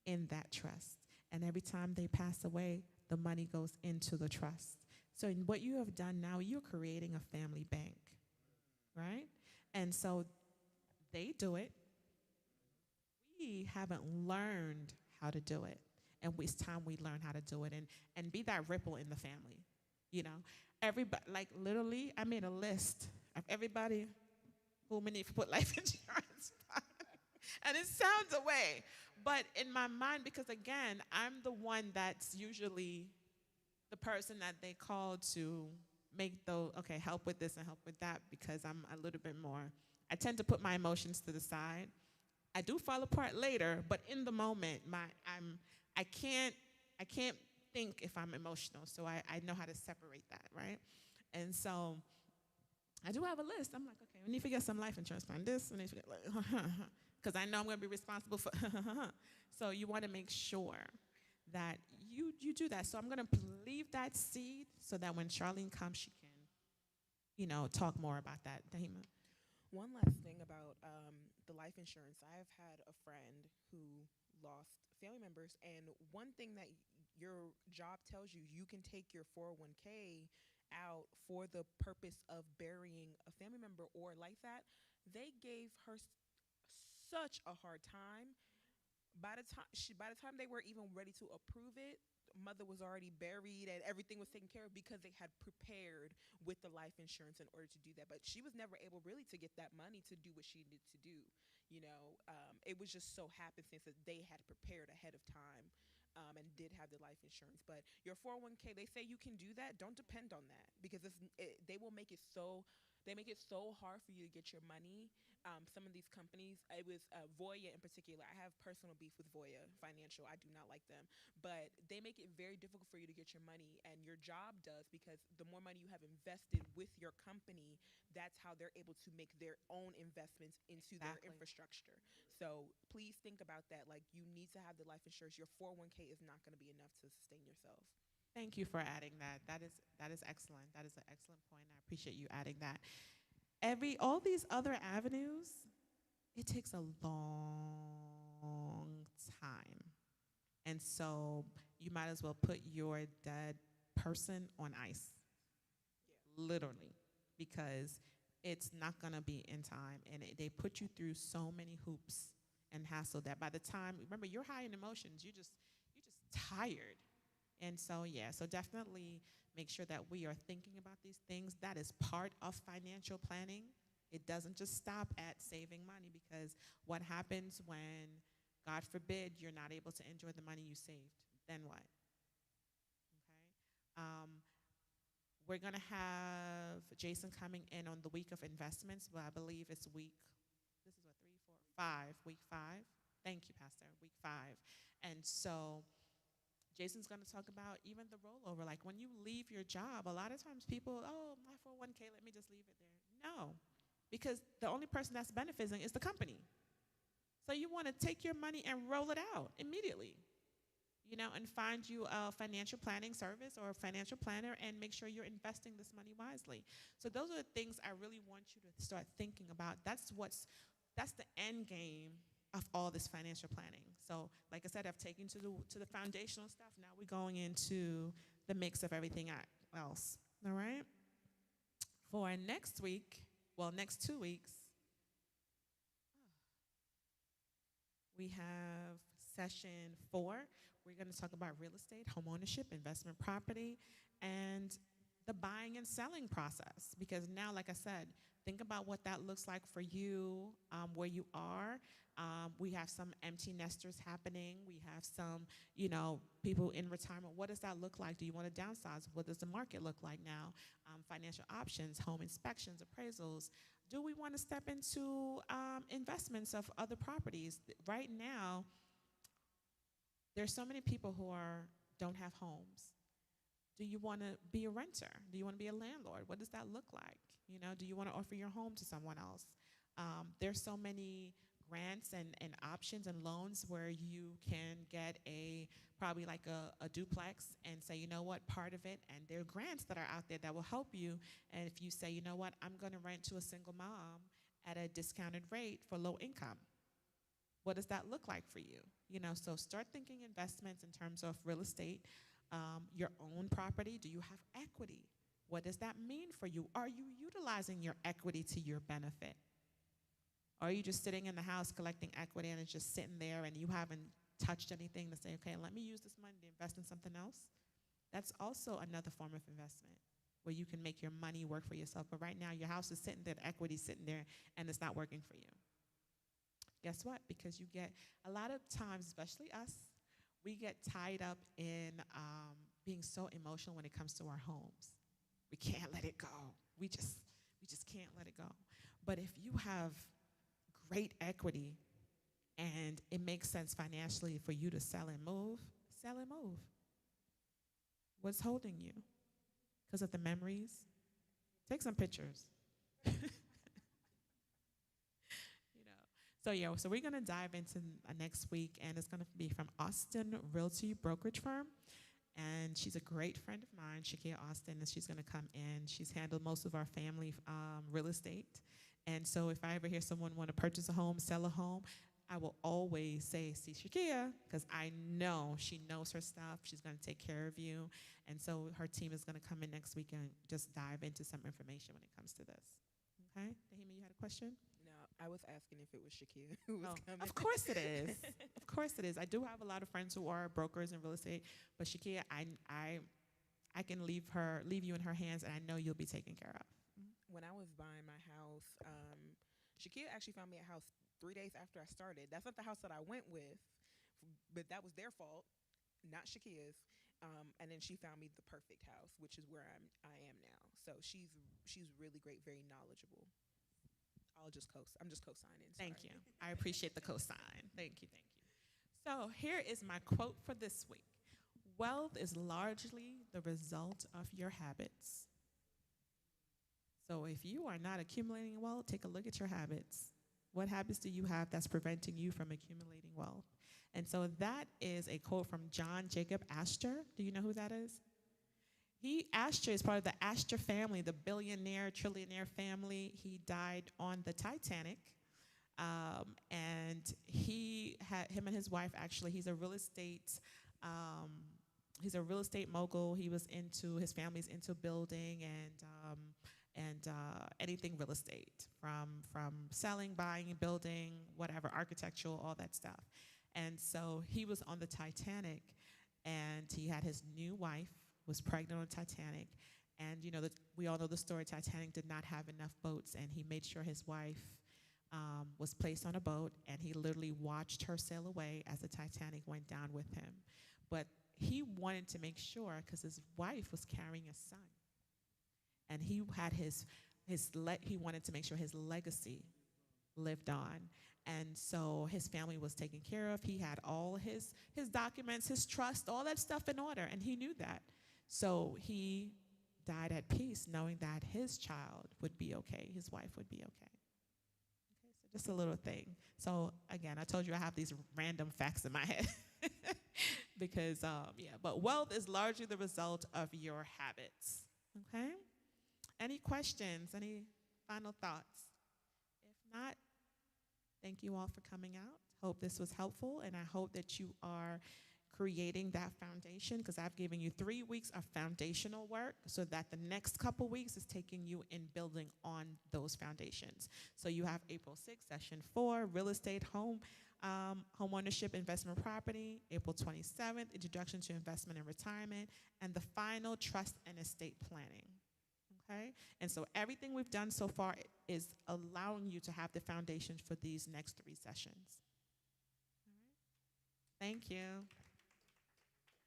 Speaker 2: in that trust. And every time they pass away, the money goes into the trust. So in what you have done now, you're creating a family bank, right? And so they do it. We haven't learned how to do it. And it's time we learn how to do it and be that ripple in the family. You know, everybody, like literally, I made a list of everybody who we need to put life insurance on. And it sounds away. But in my mind, because again, I'm the one that's usually the person that they call to make the, okay, help with this and help with that, because I'm a little bit more, I tend to put my emotions to the side. I do fall apart later, but in the moment, I can't think if I'm emotional, so I know how to separate that, right? And so I do have a list. I'm like, okay, we need to get some life insurance plan. This, we need to get, because I know I'm going to be responsible for. So you want to make sure that you do that. So I'm going to leave that seed so that when Charlene comes, she can, talk more about that. Dahima.
Speaker 7: One last thing about the life insurance. I have had a friend who lost family members, and one thing that your job tells you, you can take your 401k out for the purpose of burying a family member or like that. They gave her such a hard time. By the time they were even ready to approve it, mother was already buried and everything was taken care of because they had prepared with the life insurance in order to do that. But she was never able really to get that money to do what she needed to do. It was just so happenstance that they had prepared ahead of time. And did have the life insurance. But your 401k, they say you can do that. Don't depend on that, because they will make it so. They make it so hard for you to get your money. Some of these companies, it was Voya in particular. I have personal beef with Voya Financial. I do not like them. But they make it very difficult for you to get your money, and your job does, because the more money you have invested with your company, that's how they're able to make their own investments into their infrastructure. So please think about that. Like, you need to have the life insurance. Your 401k is not going to be enough to sustain yourself.
Speaker 2: Thank you for adding that. That is excellent. That is an excellent point. I appreciate you adding that. All these other avenues, it takes a long time. And so you might as well put your dead person on ice. Yeah. Literally. Because it's not going to be in time. And they put you through so many hoops and hassle that by the time, remember, you're high in emotions. You're just tired. And so, so definitely make sure that we are thinking about these things. That is part of financial planning. It doesn't just stop at saving money, because what happens when, God forbid, you're not able to enjoy the money you saved? Then what? Okay. We're going to have Jason coming in on the week of investments. Well, I believe it's week 5, week 5. Thank you, Pastor. Week 5. And so Jason's going to talk about even the rollover. Like, when you leave your job, a lot of times people, oh, my 401k, let me just leave it there. No, because the only person that's benefiting is the company. So you want to take your money and roll it out immediately, and find you a financial planning service or a financial planner and make sure you're investing this money wisely. So those are the things I really want you to start thinking about. That's the end game of all this financial planning. So, like I said, I've taken to the foundational stuff. Now we're going into the mix of everything else. All right? For next week, next 2 weeks, we have session 4. We're going to talk about real estate, home ownership, investment property, and the buying and selling process. Because now, like I said, Think about what that looks like for you, where you are. We have some empty nesters happening. We have some, people in retirement. What does that look like? Do you want to downsize? What does the market look like now? Financial options, home inspections, appraisals. Do we want to step into investments of other properties? Right now, there's so many people who don't have homes. Do you want to be a renter? Do you want to be a landlord? What does that look like? Do you want to offer your home to someone else? There's so many grants and options and loans where you can get probably like a duplex and say, you know what, part of it, and there are grants that are out there that will help you. And if you say, you know what, I'm going to rent to a single mom at a discounted rate for low income, what does that look like for you? So start thinking investments in terms of real estate, your own property. Do you have equity? What does that mean for you? Are you utilizing your equity to your benefit? Or are you just sitting in the house collecting equity and it's just sitting there and you haven't touched anything to say, okay, let me use this money to invest in something else? That's also another form of investment where you can make your money work for yourself. But right now, your house is sitting there, the equity's sitting there, and it's not working for you. Guess what? Because you get, a lot of times, especially us, we get tied up in being so emotional when it comes to our homes. We can't let it go. We just can't let it go. But if you have great equity and it makes sense financially for you to sell and move, sell and move. What's holding you? Because of the memories? Take some pictures. So we're going to dive into next week, and it's going to be from Austin Realty Brokerage Firm. And she's a great friend of mine, Shakia Austin, and she's going to come in. She's handled most of our family real estate. And so if I ever hear someone want to purchase a home, sell a home, I will always say, see Shakia, because I know she knows her stuff. She's going to take care of you. And so her team is going to come in next week and just dive into some information when it comes to this. Okay? Dahima, you had a question?
Speaker 7: I was asking if it was Shakia who was coming.
Speaker 2: Of course it is. Of course it is. I do have a lot of friends who are brokers in real estate, but Shakia, I can leave you in her hands, and I know you'll be taken care of.
Speaker 7: When I was buying my house, Shakia actually found me a house 3 days after I started. That's not the house that I went with, but that was their fault, not Shakia's. And then she found me the perfect house, which is where I am now. So she's really great, very knowledgeable. I'm just co-signing.
Speaker 2: Thank you. I appreciate the co-sign. Thank you. So here is my quote for this week. Wealth is largely the result of your habits. So if you are not accumulating wealth, take a look at your habits. What habits do you have that's preventing you from accumulating wealth? And so that is a quote from John Jacob Astor. Do you know who that is? Astor is part of the Astor family, the billionaire, trillionaire family. He died on the Titanic. And him and his wife, actually, he's a real estate mogul. His family's into building and anything real estate, from selling, buying, building, whatever, architectural, all that stuff. And so he was on the Titanic, and he had his new wife, was pregnant on Titanic, and we all know the story. Titanic did not have enough boats, and he made sure his wife was placed on a boat, and he literally watched her sail away as the Titanic went down with him. But he wanted to make sure, because his wife was carrying a son, and he had he wanted to make sure his legacy lived on. And so his family was taken care of. He had all his documents, his trust, all that stuff in order, and he knew that. So he died at peace, knowing that his child would be okay, his wife would be okay. So just a little thing. So again, I told you I have these random facts in my head. Because, but wealth is largely the result of your habits, okay? Any questions, any final thoughts? If not, thank you all for coming out. Hope this was helpful, and I hope that you are creating that foundation, because I've given you 3 weeks of foundational work, so that the next couple weeks is taking you in building on those foundations. So you have April 6th, session 4, real estate, home ownership, investment property. April 27th, introduction to investment and retirement, and the final, trust and estate planning. Okay? And so everything we've done so far is allowing you to have the foundation for these next 3 sessions. All right? Thank you.